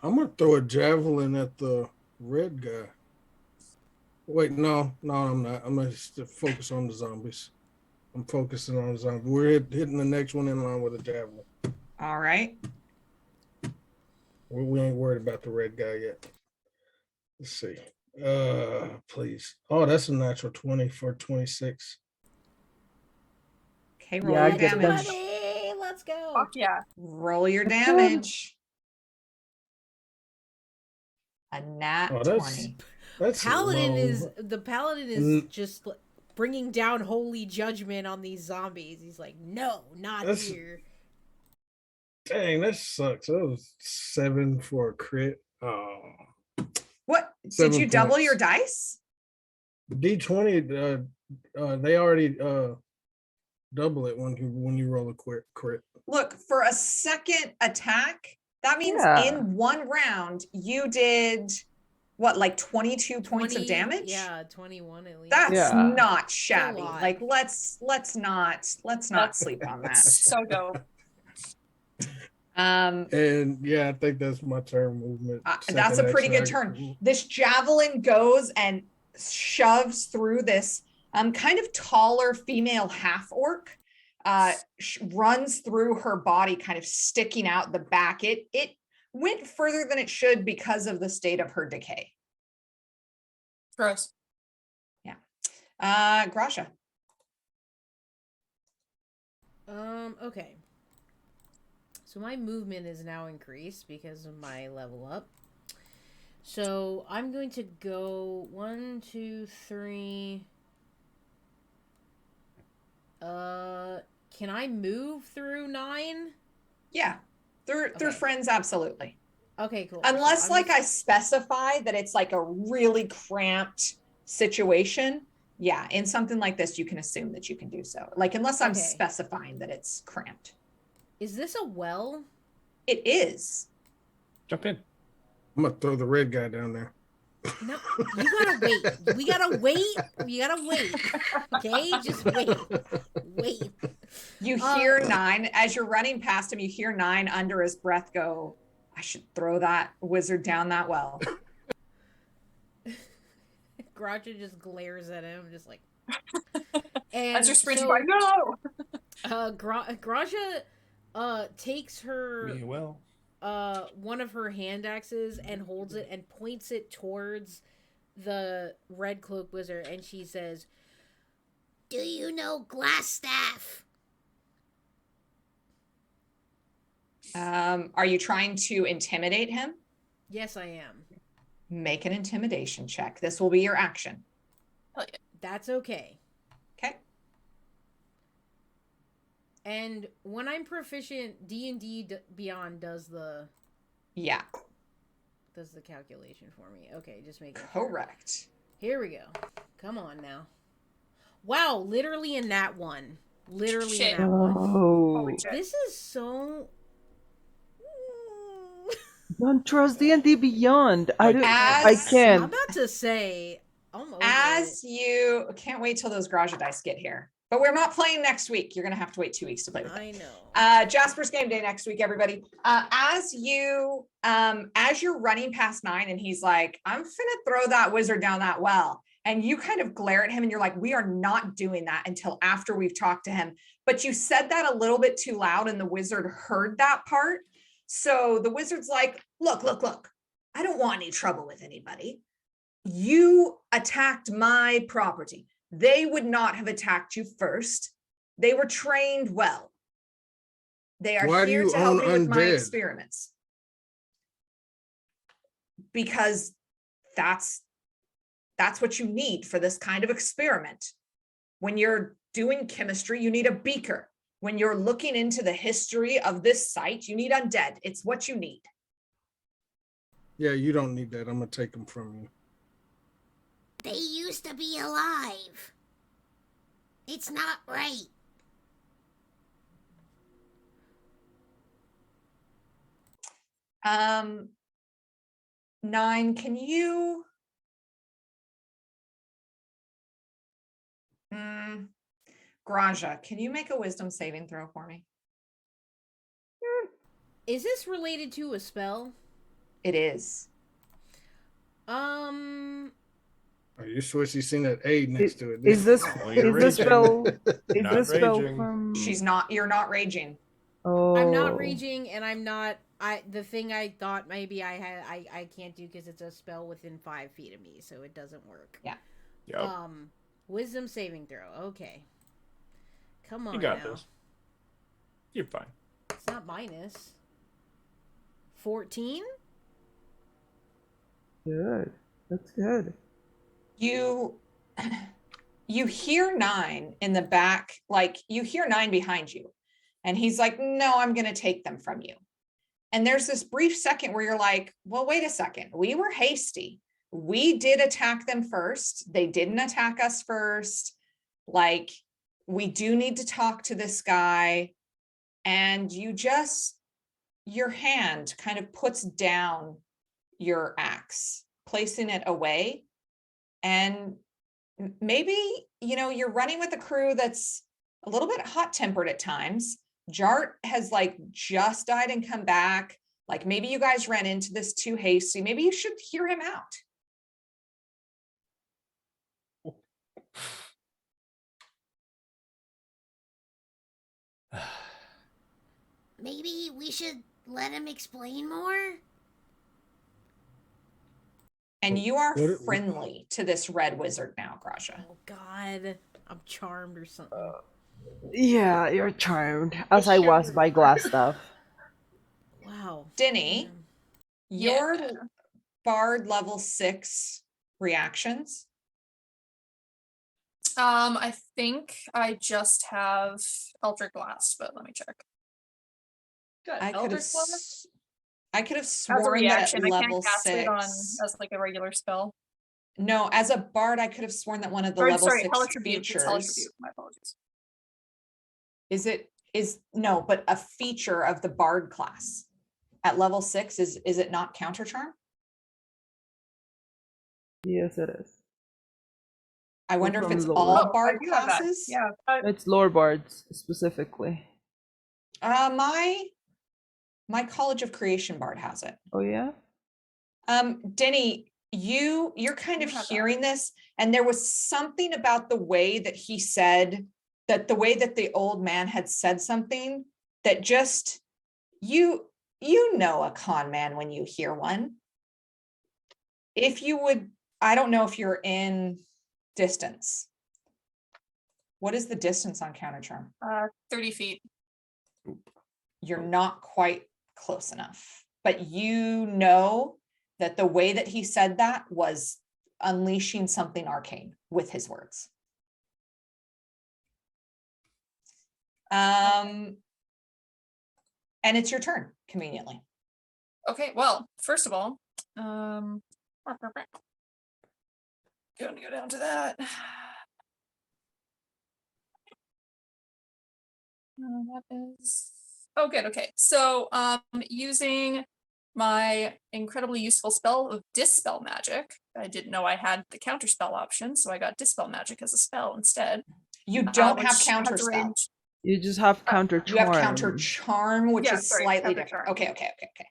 I'm gonna throw a javelin at the red guy. Wait, no, I'm not. I'm gonna just focus on the zombies. I'm focusing on the zombies. We're hitting the next one in line with a javelin. All right. We ain't worried about the red guy yet. Let's see. Please. Oh, that's a natural 20 for 26. Okay, roll Yeah, your get them. damage. Buddy, let's go. Fuck yeah. Roll your damage. A nat Oh, 20. that's Paladin low. is the paladin is Mm. just bringing down holy judgment on these zombies. He's like, no, not That's- here. Dang, that sucks. That was 7 for a crit. Oh. What? Did 7 you double points. your dice? D20, they already double it when you roll a crit. Look, for a second attack, that means Yeah. in one round you did what, like 22 points of 20 damage? Yeah, 21 at least. That's Yeah. not shabby. lot. Like let's not sleep on that. So dope. And yeah, I think that's my turn movement. That's a Second pretty good action, turn. This javelin goes and shoves through this kind of taller female half orc, runs through her body, kind of sticking out the back. It went further than it should because of the state of her decay. Gross. Grasha. Okay. So my movement is now increased because of my level up. So I'm going to go 1, 2, 3. Can I move through 9? Yeah, they're Okay. friends, absolutely. Okay, cool. Unless So like I'm I specify that it's like a really cramped situation. Yeah, in something like this, you can assume that you can do so. Like unless I'm Okay. specifying that it's cramped. Is this a well? It is. Jump in. I'm gonna throw the red guy down there. No, you gotta wait. We gotta wait. You gotta wait. Okay, just wait. Wait. You hear 9 as you're running past him. You hear 9 under his breath go, I should throw that wizard down that well. Graja just glares at him, just like. And As you're sprinting so, by, no! Graja takes her Me well. one of her hand axes and holds it and points it towards the red cloak wizard, and she says, Do you know Glassstaff? Are you trying to intimidate him? "Yes, I am." Make an intimidation check. This will be your action. That's okay. Okay. And when I'm proficient, D&D Beyond does the Yeah, calculation for me. Okay, just make it correct. Here we go. Come on now. Wow, literally in that one. Literally Shit. in that one. Oh, Holy shit. This is so. don't trust D&D Beyond. I don't. I As- I'm can't. about to say. I'm over As it. you can't wait till those Graja dice get here, but we're not playing next week. You're gonna have to wait 2 weeks to play with them. I know. Jasper's game day next week, everybody. As you're running past 9 and he's like, I'm finna throw that wizard down that well. And you kind of glare at him and you're like, we are not doing that until after we've talked to him. But you said that a little bit too loud and the wizard heard that part. So the wizard's like, look, I don't want any trouble with anybody. You attacked my property. They would not have attacked you first. They were trained well. They are Why do here you to help own me with my undead? experiments. Because that's what you need for this kind of experiment. When you're doing chemistry, you need a beaker. When you're looking into the history of this site, you need undead. It's what you need. Yeah, you don't need that. I'm gonna take them from you. They used to be alive. It's not right. Um, 9, can you? Graja, can you make a wisdom saving throw for me? Is this related to a spell? It is. Are you sure she's seen that A next to it? Is this Oh, you're is the raging. spell is Not the spell raging. from You're not raging. Oh, I'm not raging, and I'm not. The thing I thought maybe I can't do because it's a spell within 5 feet of me, so it doesn't work. Yeah. Yep. Wisdom saving throw. Okay. Come on. You got now. this. You're fine. It's not minus. 14. good. That's good. You hear 9 in the back, like you hear 9 behind you. And he's like, no, I'm going to take them from you. And there's this brief second where you're like, well, wait a second. We were hasty. We did attack them first. They didn't attack us first. Like, we do need to talk to this guy. And your hand kind of puts down your axe, placing it away. And maybe, you're running with a crew that's a little bit hot-tempered at times. Jart has like just died and come back. Like maybe you guys ran into this too hasty. Maybe you should hear him out. Maybe we should let him explain more? And you are What- friendly to this red wizard now, Graja. Oh God, I'm charmed or something. Yeah, you're charmed, as It I sure was is. by glass stuff. Wow. Denny, Man. your Yeah. bard level 6 reactions. I think I just have Eldritch Blast, but let me check. Good. I could have Eldritch Blast? I could have As a sworn that reaction, at I level can't cast it on 6. as like a regular spell. No, as a bard, I could have sworn that one of the Or, level sorry, 6 Hellish Rebuke. It's Hellish features Rebuke. My apologies. but a feature of the bard class at level 6 is it not counter charm? Yes, it is. I wonder if from it's lore. all Oh, I bard do have that. classes. Yeah. It's lore bards specifically. My College of Creation bard has it. Oh yeah. Denny, you're kind You of have that. hearing this, and there was something about the way that he said that, the way that the old man had said something that just you know a con man when you hear one. If you would, I don't know if you're in distance. What is the distance on counter charm? 30 feet. You're not quite close enough, but you know that the way that he said that was unleashing something arcane with his words. And it's your turn, conveniently. Okay, well, first of all, gonna go down to that. That is good. Okay, so using my incredibly useful spell of Dispel Magic. I didn't know I had the counter spell option, so I got Dispel Magic as a spell instead. You don't have which counter has a spell. range- You just have counter You charm. have counter charm, which Yeah, is sorry, slightly counter different. charm. Okay.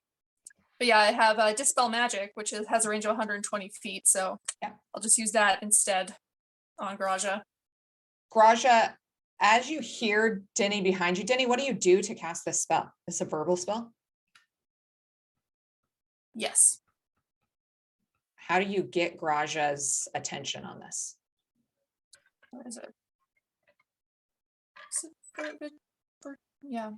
But yeah, I have Dispel Magic, which has a range of 120 feet, so Yeah. I'll just use that instead on Graja. Graja, as you hear Denny behind you, Denny, what do you do to cast this spell? It's a verbal spell. Yes. How do you get Graja's attention on this? What is it? Is it yeah.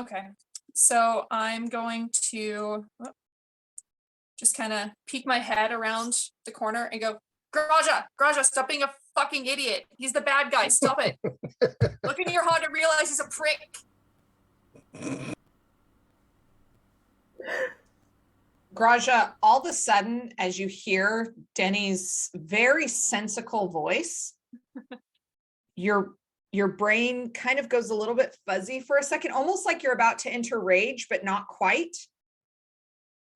Okay. So I'm going to just kind of peek my head around the corner and go, Graja, stop being a fucking idiot. He's the bad guy. Stop it. Look into your heart and realize he's a prick. Graja, all of a sudden, as you hear Denny's very sensical voice, your brain kind of goes a little bit fuzzy for a second, almost like you're about to enter rage, but not quite.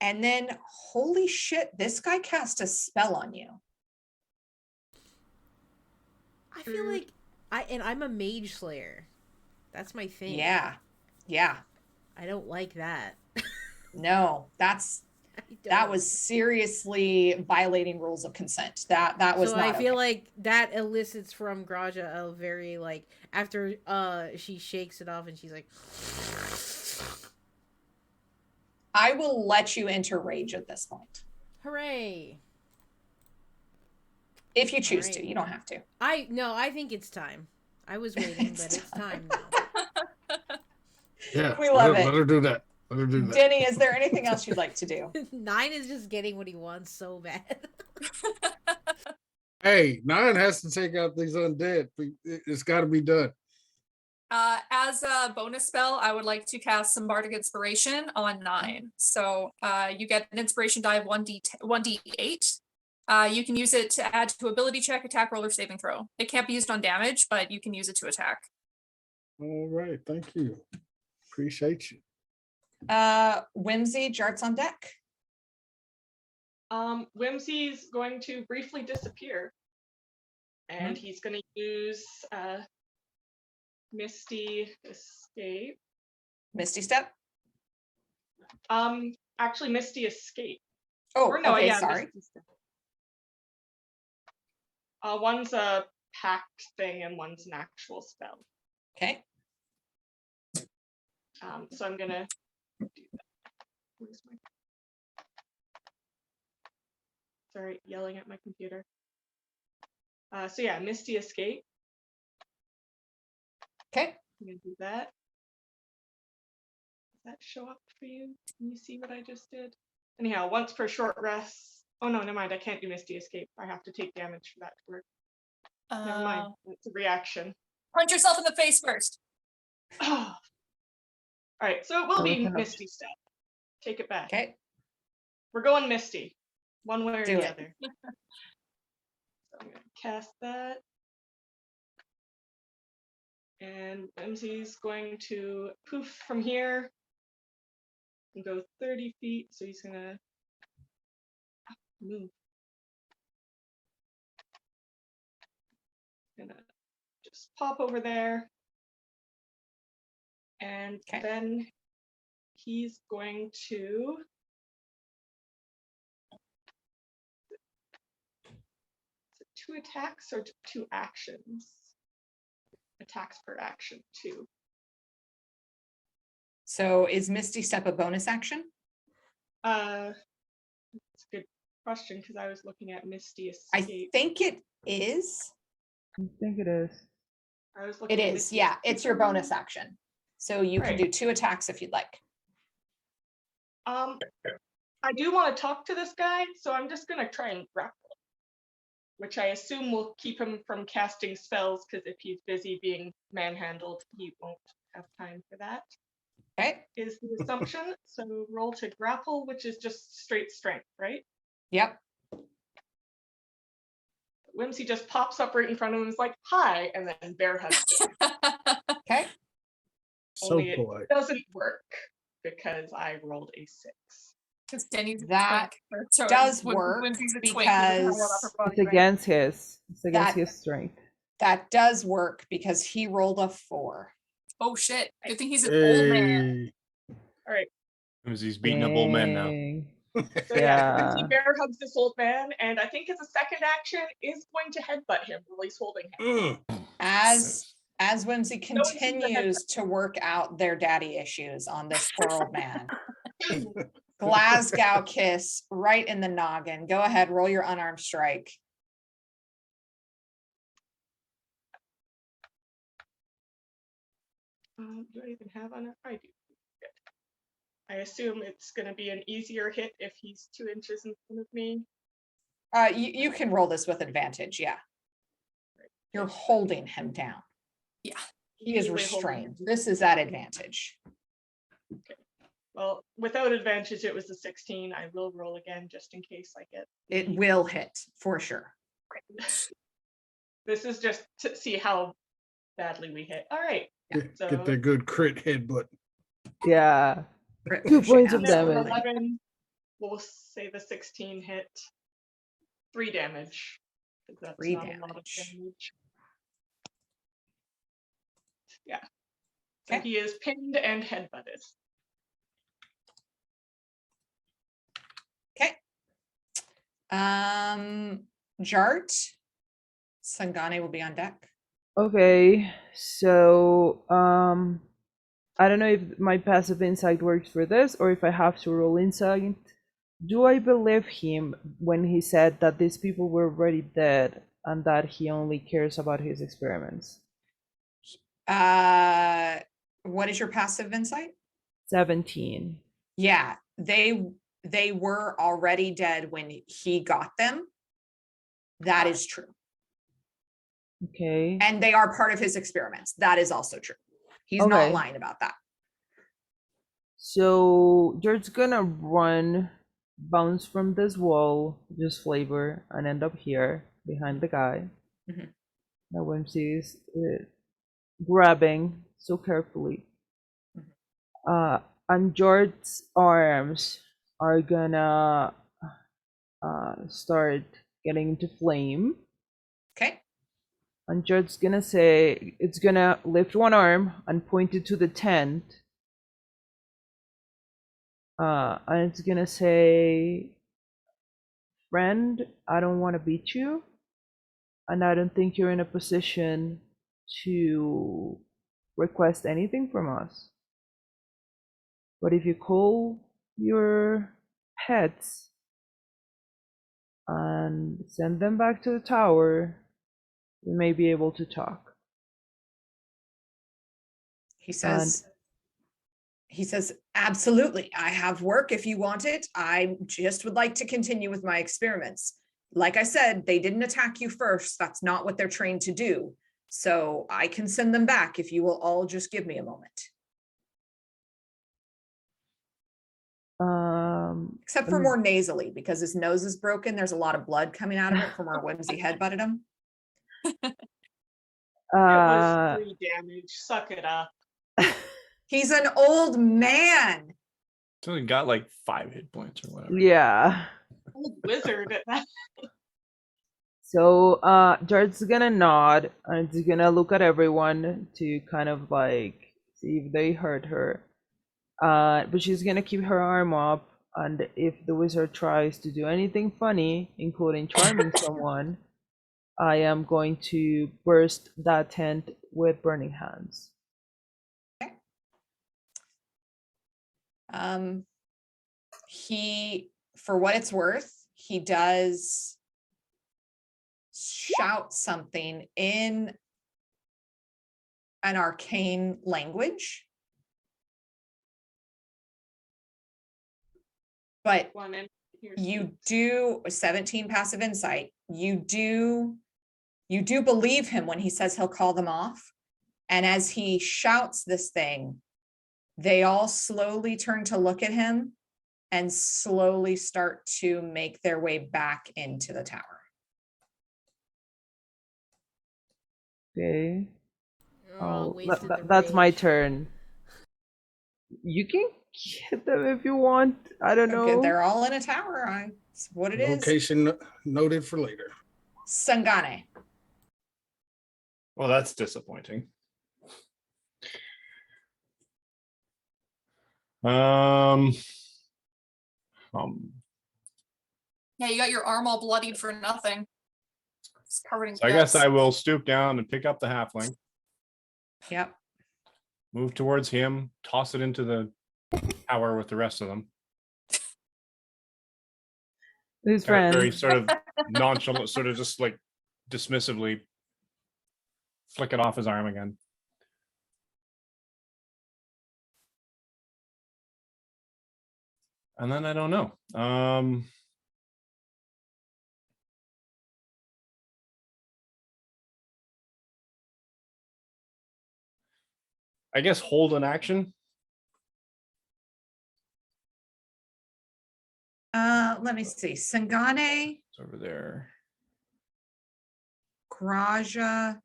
And then, holy shit, this guy cast a spell on you. I feel like I'm a mage slayer. That's my thing. Yeah. I don't like that. No, that don't. was seriously violating rules of consent. That was So not I feel okay. like that elicits from Graja a very like after she shakes it off and she's like I will let you enter rage at this point. hooray. If you choose to, Alright. you don't have to. I think it's time. I was waiting, but it's time now. Yeah, We love let it. her do that. Let her do that. Denny, is there anything else you'd like to do? 9 is just getting what he wants so bad. Hey, 9 has to take out these undead. It's got to be done. As a bonus spell, I would like to cast some Bardic Inspiration on 9. So you get an inspiration die of 1d8. You can use it to add to ability check, attack roll, or saving throw. It can't be used on damage, but you can use it to attack. All right, thank you. Appreciate you. Whimsy, Jart's on deck. Whimsy's going to briefly disappear, and he's going to use Misty Escape. Misty Step. Actually, Misty Escape. Oh, Or no, okay, yeah, sorry. Misty Step. One's a pact thing, and one's an actual spell. Okay. So I'm gonna do that. Where's my... Sorry, yelling at my computer. So yeah, Misty Escape. Okay. I'm gonna do that. Does that show up for you? Can you see what I just did? Anyhow, once per short rest. Oh no, never mind. I can't do Misty Escape. I have to take damage for that to work. Never mind. It's a reaction. Punch yourself in the face first. All right, so it will Oh, be it's an Misty Step. Take it back. Okay. We're going Misty, one way or Do the it. other. So I'm gonna cast that. And Whimsy's going to poof from here and go 30 feet. So he's gonna move. Gonna just pop over there. And Okay. then he's going to two attacks or two actions? Attacks per action, 2. So is Misty Step a bonus action? That's a good question because I was looking at Misty I Escape. think it is. I think it is. I was looking It at is. Misty Yeah, it's your Escape. bonus action. So you can Right. do 2 attacks if you'd like. I do want to talk to this guy, so I'm just gonna try and grapple, which I assume will keep him from casting spells, because if he's busy being manhandled, he won't have time for that. Okay. Is the assumption. So roll to grapple, which is just straight strength, right? Yep. Whimsy just pops up right in front of him and is like, hi, and then bear hugs him. Okay. So Only polite. it doesn't work because I rolled a 6. Because Denny's a That twink. Sorry, does Whimsy's work a twink. He doesn't have because that upper body It's strength. against his. It's against That- his strength. That does work because he rolled a 4. Oh shit! Good thing he's an old man. Hey. All right. He's beating up old men now. Dang. So yeah, Yeah. Whimsy bear hugs this old man, and I think as a second action is going to headbutt him while he's holding him. As Whimsy No, it's in the head. continues to work out their daddy issues on this poor old man. Glasgow kiss right in the noggin. Go ahead, roll your unarmed strike. Do I even have on it? I do. Good. I assume it's going to be an easier hit if he's 2 inches in front of me. You can roll this with advantage, yeah. You're holding him down. Yeah. He is Easily holding restrained. him. This is at advantage. Well, without advantage, it was a 16. I will roll again just in case I get. It will hit for sure. This is just to see how badly we hit. All right. So Get that good crit headbutt. Yeah. Crit 2 pushing, points of absolutely. damage. 11. We'll say the 16 hit. 3 damage. 'Cause that's 3 not a lot of damage. damage. Yeah. So Okay. he is pinned and headbutted. Jart, Sangane will be on deck. Okay, so I don't know if my passive insight works for this or if I have to roll insight. Do I believe him when he said that these people were already dead and that he only cares about his experiments? What is your passive insight? 17. Yeah, they were already dead when he got them. That is true. Okay. And they are part of his experiments. That is also true. He's not Okay. lying about that. So George's gonna run, bounce from this wall, just flavor, and end up here behind the guy. Mhm. Now Whimsy is grabbing so carefully. And George's arms are gonna start getting into flame. Okay. And George's gonna say, it's gonna lift one arm and point it to the tent. And it's gonna say, friend, I don't want to beat you. And I don't think you're in a position to request anything from us. But if you call your pets and send them back to the tower, we may be able to talk. He says, absolutely. I have work if you want it. I just would like to continue with my experiments. Like I said, they didn't attack you first. That's not what they're trained to do. So I can send them back if you will all just give me a moment. Except for more nasally, because his nose is broken. There's a lot of blood coming out of it from where Whimsy headbutted him. It was 3 damage. Suck it up. He's an old man. It's only got like 5 hit points or whatever. Yeah. Old wizard at that. So Jared's gonna nod and he's gonna look at everyone to kind of like see if they hurt her. But she's gonna keep her arm up, and if the wizard tries to do anything funny, including charming someone, I am going to burst that tent with burning hands. He, for what it's worth, he does shout something in an arcane language. But you do 17 passive insight. You do believe him when he says he'll call them off. And as he shouts this thing, they all slowly turn to look at him and slowly start to make their way back into the tower. Okay. Oh, That's my turn. You can get them if you want. I don't know. They're all in a tower. It's what it is. Location noted for later. Sangane. Well, that's disappointing. Yeah, you got your arm all bloodied for nothing. It's covered in So I guess I will stoop down and pick up the halfling. Yep. Move towards him, toss it into the tower with the rest of them. His friend. Very sort of nonchalant, sort of just like dismissively flick it off his arm again. And then I don't know. I guess hold an action. Let me see. Sangane, It's over there. Graja,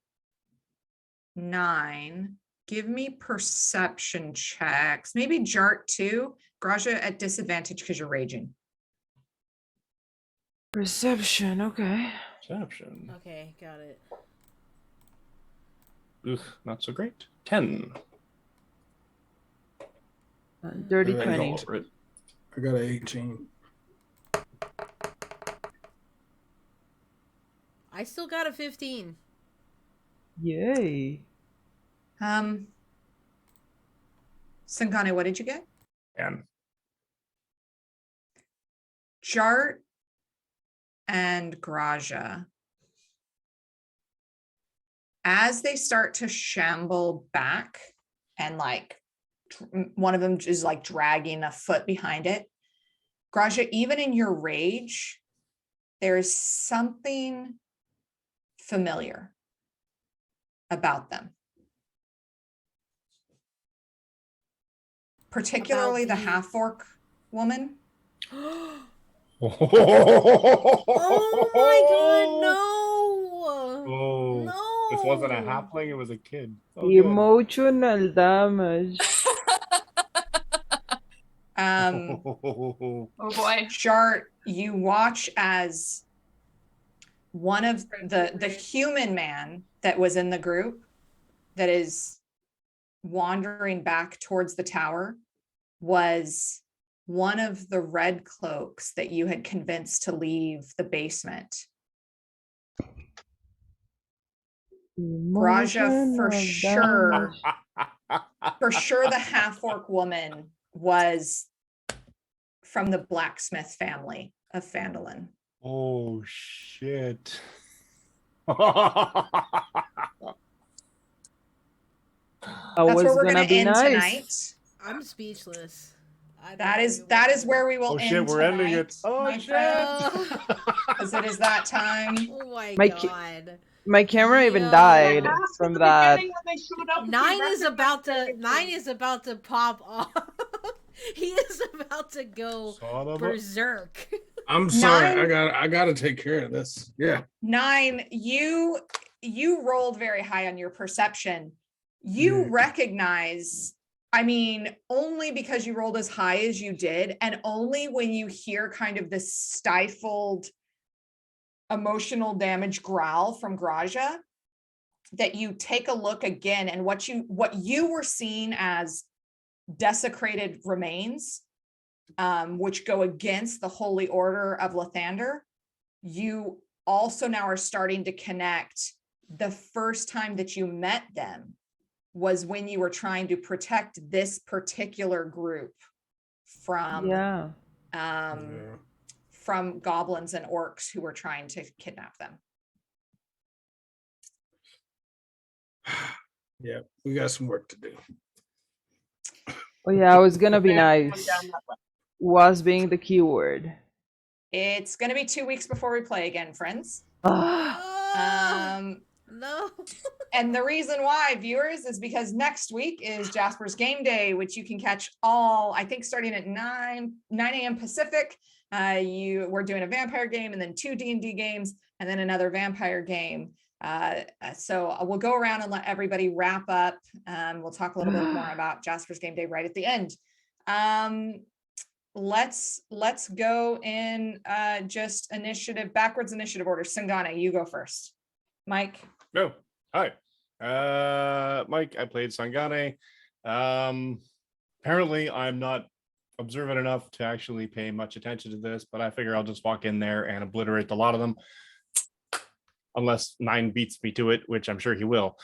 9. Give me perception checks. Maybe Jart too. Graja at disadvantage because you're raging. Perception, okay. Perception. Okay, got it. Ugh, not so great. 10. Dirty There you 20. Go over it. I got an 18. I still got a 15. Yay. Sangane, what did you get? And Jart and Graja. As they start to shamble back and like one of them is like dragging a foot behind it. Graja, even in your rage, there is something familiar about them. Particularly the the- half-orc woman. Oh my god, no! Oh, No! this wasn't a halfling, it was a kid. Oh, good. Emotional damage. Oh boy. Jart, you watch as one of the human man that was in the group that is wandering back towards the tower was one of the red cloaks that you had convinced to leave the basement. Graja, for sure, the half-orc woman was from the blacksmith family of Phandalin. Oh shit. That's where we're gonna end nice. tonight. I'm speechless. I That don't is know. where we will Oh end shit, we're ending tonight, it. Oh my shit. friends, because it is that time. Oh my My god. My camera even Yo. died At from the that. beginning when they showed up with the Nine is about to pop off. He is about to go Son of a- berserk. I'm sorry. Nine. I gotta take care of this. Yeah. 9, you rolled very high on your perception. You Yeah. recognize, I mean, only because you rolled as high as you did, and only when you hear kind of this stifled emotional damage growl from Graja, that you take a look again, and what you were seeing as desecrated remains, which go against the holy order of Lathander, you also now are starting to connect. The first time that you met them was when you were trying to protect this particular group from Yeah. from goblins and orcs who were trying to kidnap them. Yeah, we got some work to do. Oh yeah, I was gonna be Going nice. down that way. Was being the keyword. It's going to be 2 weeks before we play again, friends. Ah, No. And the reason why, viewers, is because next week is Jasper's Game Day, which you can catch all, I think, starting at 9 a.m. Pacific. We're doing a vampire game and then 2 D&D games and then another vampire game. So we'll go around and let everybody wrap up. We'll talk a little bit more about Jasper's Game Day right at the end. Let's go in just backwards initiative order. Sangana, you go first. Mike. No. Hi. Mike, I played Sangane. Apparently I'm not observant enough to actually pay much attention to this, but I figure I'll just walk in there and obliterate a lot of them. Unless 9 beats me to it, which I'm sure he will.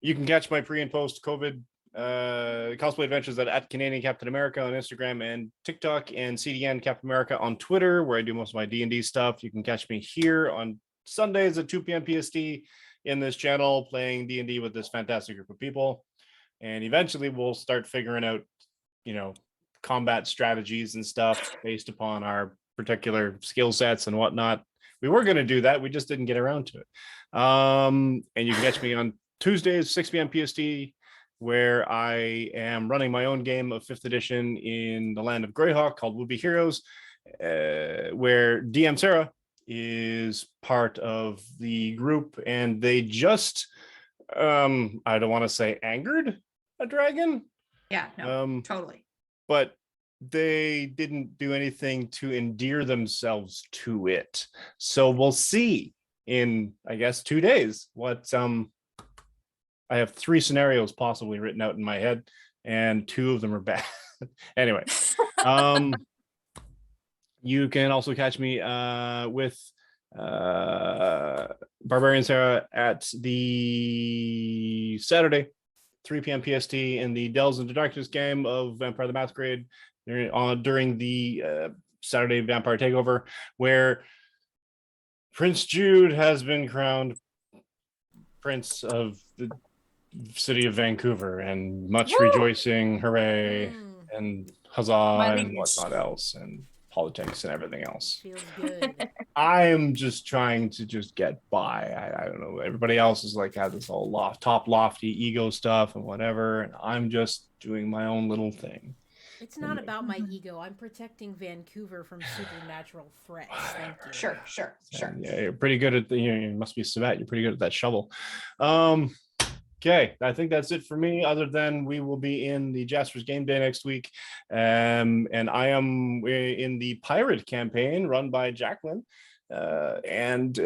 You can catch my pre and post COVID cosplay adventures at Canadian Captain America on Instagram and TikTok, and CDN Captain America on Twitter, where I do most of my D&D stuff. You can catch me here on Sundays at 2 p.m. PST in this channel playing D&D with this fantastic group of people. And eventually we'll start figuring out, combat strategies and stuff based upon our particular skill sets and whatnot. We were going to do that. We just didn't get around to it. And you can catch me on Tuesdays, 6 p.m. PST, where I am running my own game of 5th edition in the land of Greyhawk called Would Be Heroes, where DM Sarah is part of the group, and they just, I don't want to say angered a dragon. Yeah, no, totally. But they didn't do anything to endear themselves to it. So we'll see in, I guess, 2 days what I have 3 scenarios possibly written out in my head, and 2 of them are bad. Anyway, You can also catch me with Barbarian Sarah at the Saturday 3 p.m. PST in the Delves into Darkness game of Vampire the Masquerade during the Saturday Vampire Takeover, where Prince Jude has been crowned Prince of the city of Vancouver, and much Woo! rejoicing, hooray, Mm, and huzzah, My and liege. whatnot else, and politics and everything else. feels good. I am just trying to just get by. I don't know. Everybody else is like has this whole lofty ego stuff and whatever, and I'm just doing my own little thing. It's not about my ego. I'm protecting Vancouver from supernatural threats. Thank you. Sure, sure, sure. And yeah, you're pretty good at the. You must be Sabat. You're pretty good at that shovel. Okay, I think that's it for me. Other than we will be in the Jasper's Game Day next week, and I am in the pirate campaign run by Jacqueline, and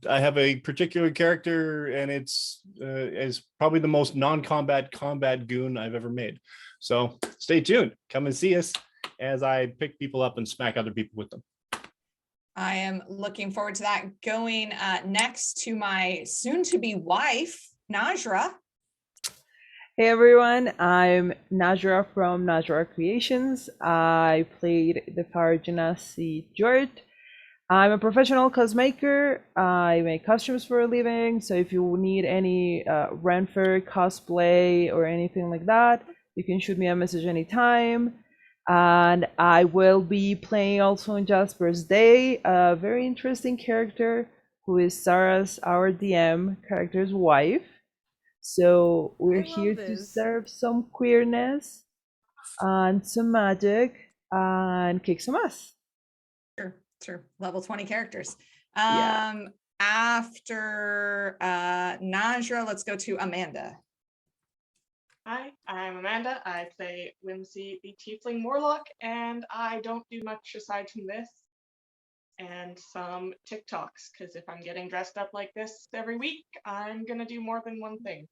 I have a particular character, and it's is probably the most non-combat combat goon I've ever made. So stay tuned. Come and see us as I pick people up and smack other people with them. I am looking forward to that. Going next to my soon-to-be wife, Najra. Hey everyone, I'm Najra from Najra Creations. I played the Fire Genasi Jort. I'm a professional cosmaker. I make costumes for a living. So if you need any Renfer cosplay or anything like that, you can shoot me a message anytime. And I will be playing also on Jasper's Day a very interesting character who is Sarah's, our DM character's wife. So we're here to serve some queerness and some magic and kick some ass. Sure. Level 20 characters. Yeah. After Najra, let's go to Amanda. Hi, I'm Amanda. I play Whimsy the Tiefling Warlock, and I don't do much aside from this and some TikToks, because if I'm getting dressed up like this every week, I'm going to do more than one thing.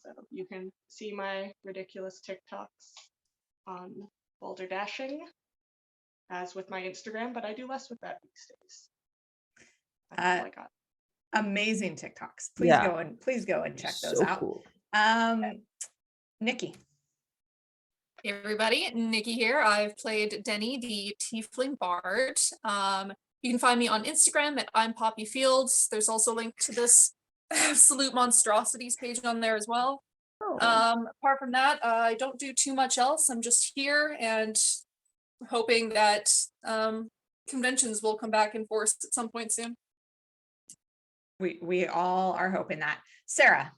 So you can see my ridiculous TikToks on Boulder Dashing, as with my Instagram, but I do less with that these days. That's all I got. Amazing TikToks. Please go and check those out. Cool. Nikki. Hey everybody, Nikki here. I've played Denny, the Tiefling Bard. You can find me on Instagram at I'm Poppy Fields. There's also a link to this Absolute Monstrosities page on there as well. Apart from that, I don't do too much else. I'm just here and hoping that conventions will come back in force at some point soon. We all are hoping that. Sarah.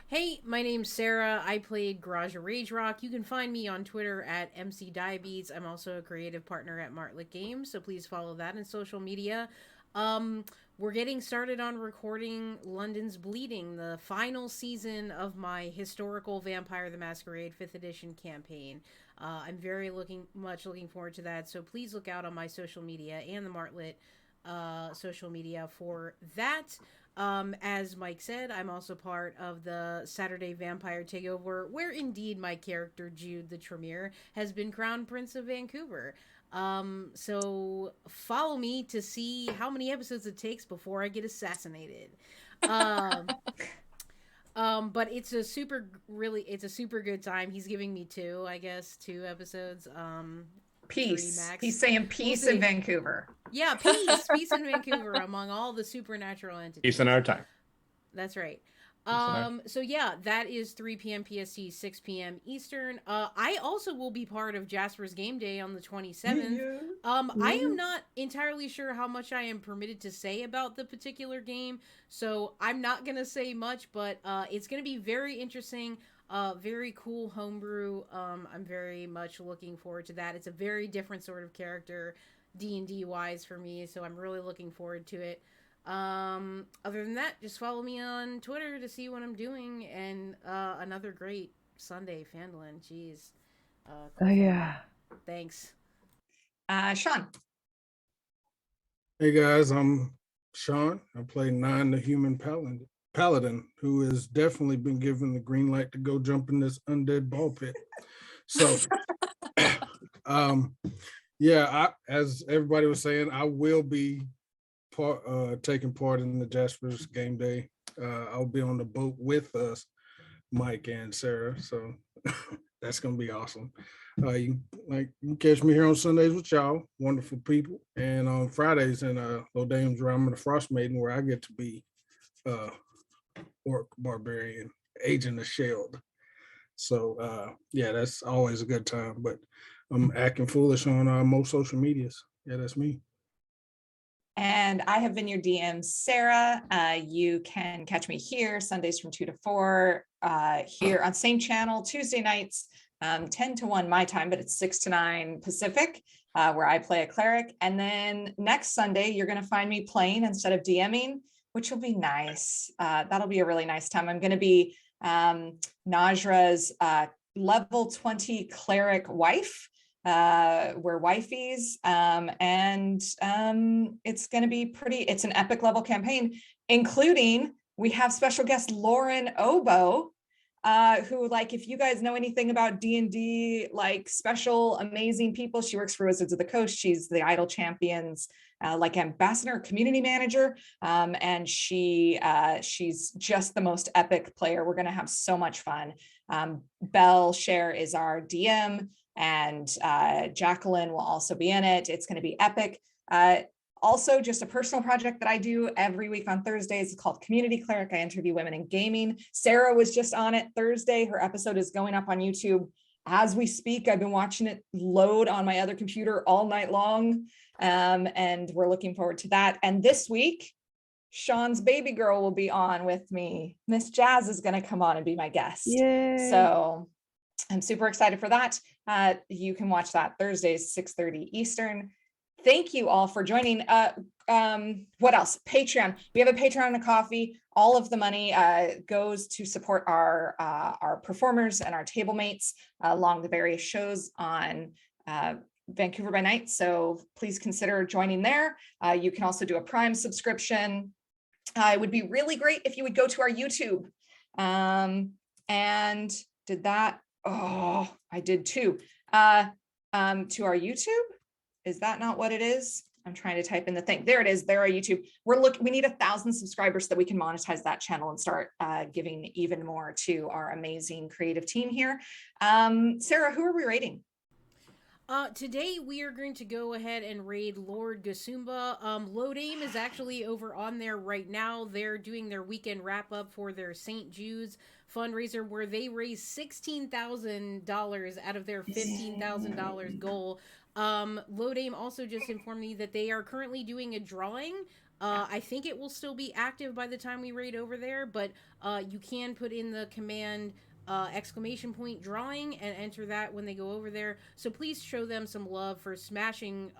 Hey, my name's Sarah. I played Garage Rage Rock. You can find me on Twitter at MC Diabetes. I'm also a creative partner at Martlet Games, so please follow that in social media. We're getting started on recording London's Bleeding, the final season of my historical Vampire the Masquerade 5th edition campaign. I'm very much looking forward to that, so please look out on my social media and the Martlet social media for that. As Mike said, I'm also part of the Saturday Vampire Takeover, where indeed my character Jude the Tremere has been crowned Prince of Vancouver. So follow me to see how many episodes it takes before I get assassinated. But it's a super good time. He's giving me 2 episodes. Peace. Max. He's saying peace in Vancouver. Yeah, peace in Vancouver among all the supernatural entities. Peace in our time. That's right. So yeah, that is 3 p.m. PST, 6 p.m. Eastern. I also will be part of Jasper's Game Day on the 27th. I am not entirely sure how much I am permitted to say about the particular game, so I'm not going to say much, but it's going to be very interesting. Very cool homebrew. I'm very much looking forward to that. It's a very different sort of character, D&D wise for me, so I'm really looking forward to it. Other than that, just follow me on Twitter to see what I'm doing, and another great Sunday, Phandalin. Jeez. Oh yeah. Thanks. Sean. Hey guys, I'm Sean. I play 9 the Human Paladin, who has definitely been given the green light to go jump in this undead ball pit. So Yeah, as everybody was saying, I will be taking part in the Jasper's game day. I'll be on the boat with us, Mike and Sarah. So that's gonna be awesome. You can catch me here on Sundays with y'all, wonderful people, and on Fridays in Lodame's Realm of the Frost Maiden, where I get to be orc barbarian, agent of Shield. So yeah, that's always a good time. But I'm acting foolish on most social medias. Yeah, that's me. And I have been your DM, Sarah. You can catch me here Sundays from 2 to 4, here on same channel, Tuesday nights, 10 to 1 my time, but it's 6 to 9 Pacific, where I play a cleric. And then next Sunday, you're going to find me playing instead of DMing, which will be nice. That'll be a really nice time. I'm going to be Najra's level 20 cleric wife. We're wifeys, and it's going to be it's an epic level campaign, including we have special guest Lauren Oboe, who, like, if you guys know anything about D&D, like special amazing people, she works for Wizards of the Coast. She's the Idle Champions like ambassador, community manager, and she's just the most epic player. We're going to have so much fun. Belle Cher is our DM, and Jacqueline will also be in it. It's going to be epic. Also, just a personal project that I do every week on Thursdays. It's called Community Cleric. I interview women in gaming. Sarah was just on it Thursday. Her episode is going up on YouTube as we speak. I've been watching it load on my other computer all night long, and we're looking forward to that. And this week, Sean's baby girl will be on with me. Miss Jazz is going to come on and be my guest. Yay. So I'm super excited for that. You can watch that Thursdays, 6:30 Eastern. Thank you all for joining. What else? Patreon. We have a Patreon and a coffee. All of the money goes to support our performers and our table mates along the various shows on Vancouver by Night. So please consider joining there. You can also do a Prime subscription. It would be really great if you would go to our YouTube. And did that? Oh, I did too. To our YouTube. Is that not what it is? I'm trying to type in the thing. There it is. There are YouTube. We need 1,000 subscribers so that we can monetize that channel and start giving even more to our amazing creative team here. Sarah, who are we raiding? Today we are going to go ahead and raid Lord Gasumba. Lodame is actually over on there right now. They're doing their weekend wrap up for their St. Jude's fundraiser, where they raised $16,000 out of their $15,000 goal. Lodame also just informed me that they are currently doing a drawing. I think it will still be active by the time we raid over there, but you can put in the command !drawing and enter that when they go over there. So please show them some love for smashing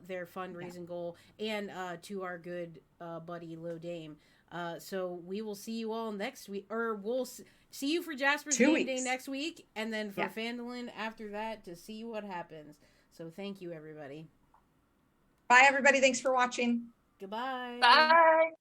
their fundraising goal, and to our good buddy Lodame. So we will see you all next week, or we'll see you for Jasper's game day next week, and then for Phandalin after that to see what happens. So thank you, everybody. Bye, everybody. Thanks for watching. Goodbye. Bye.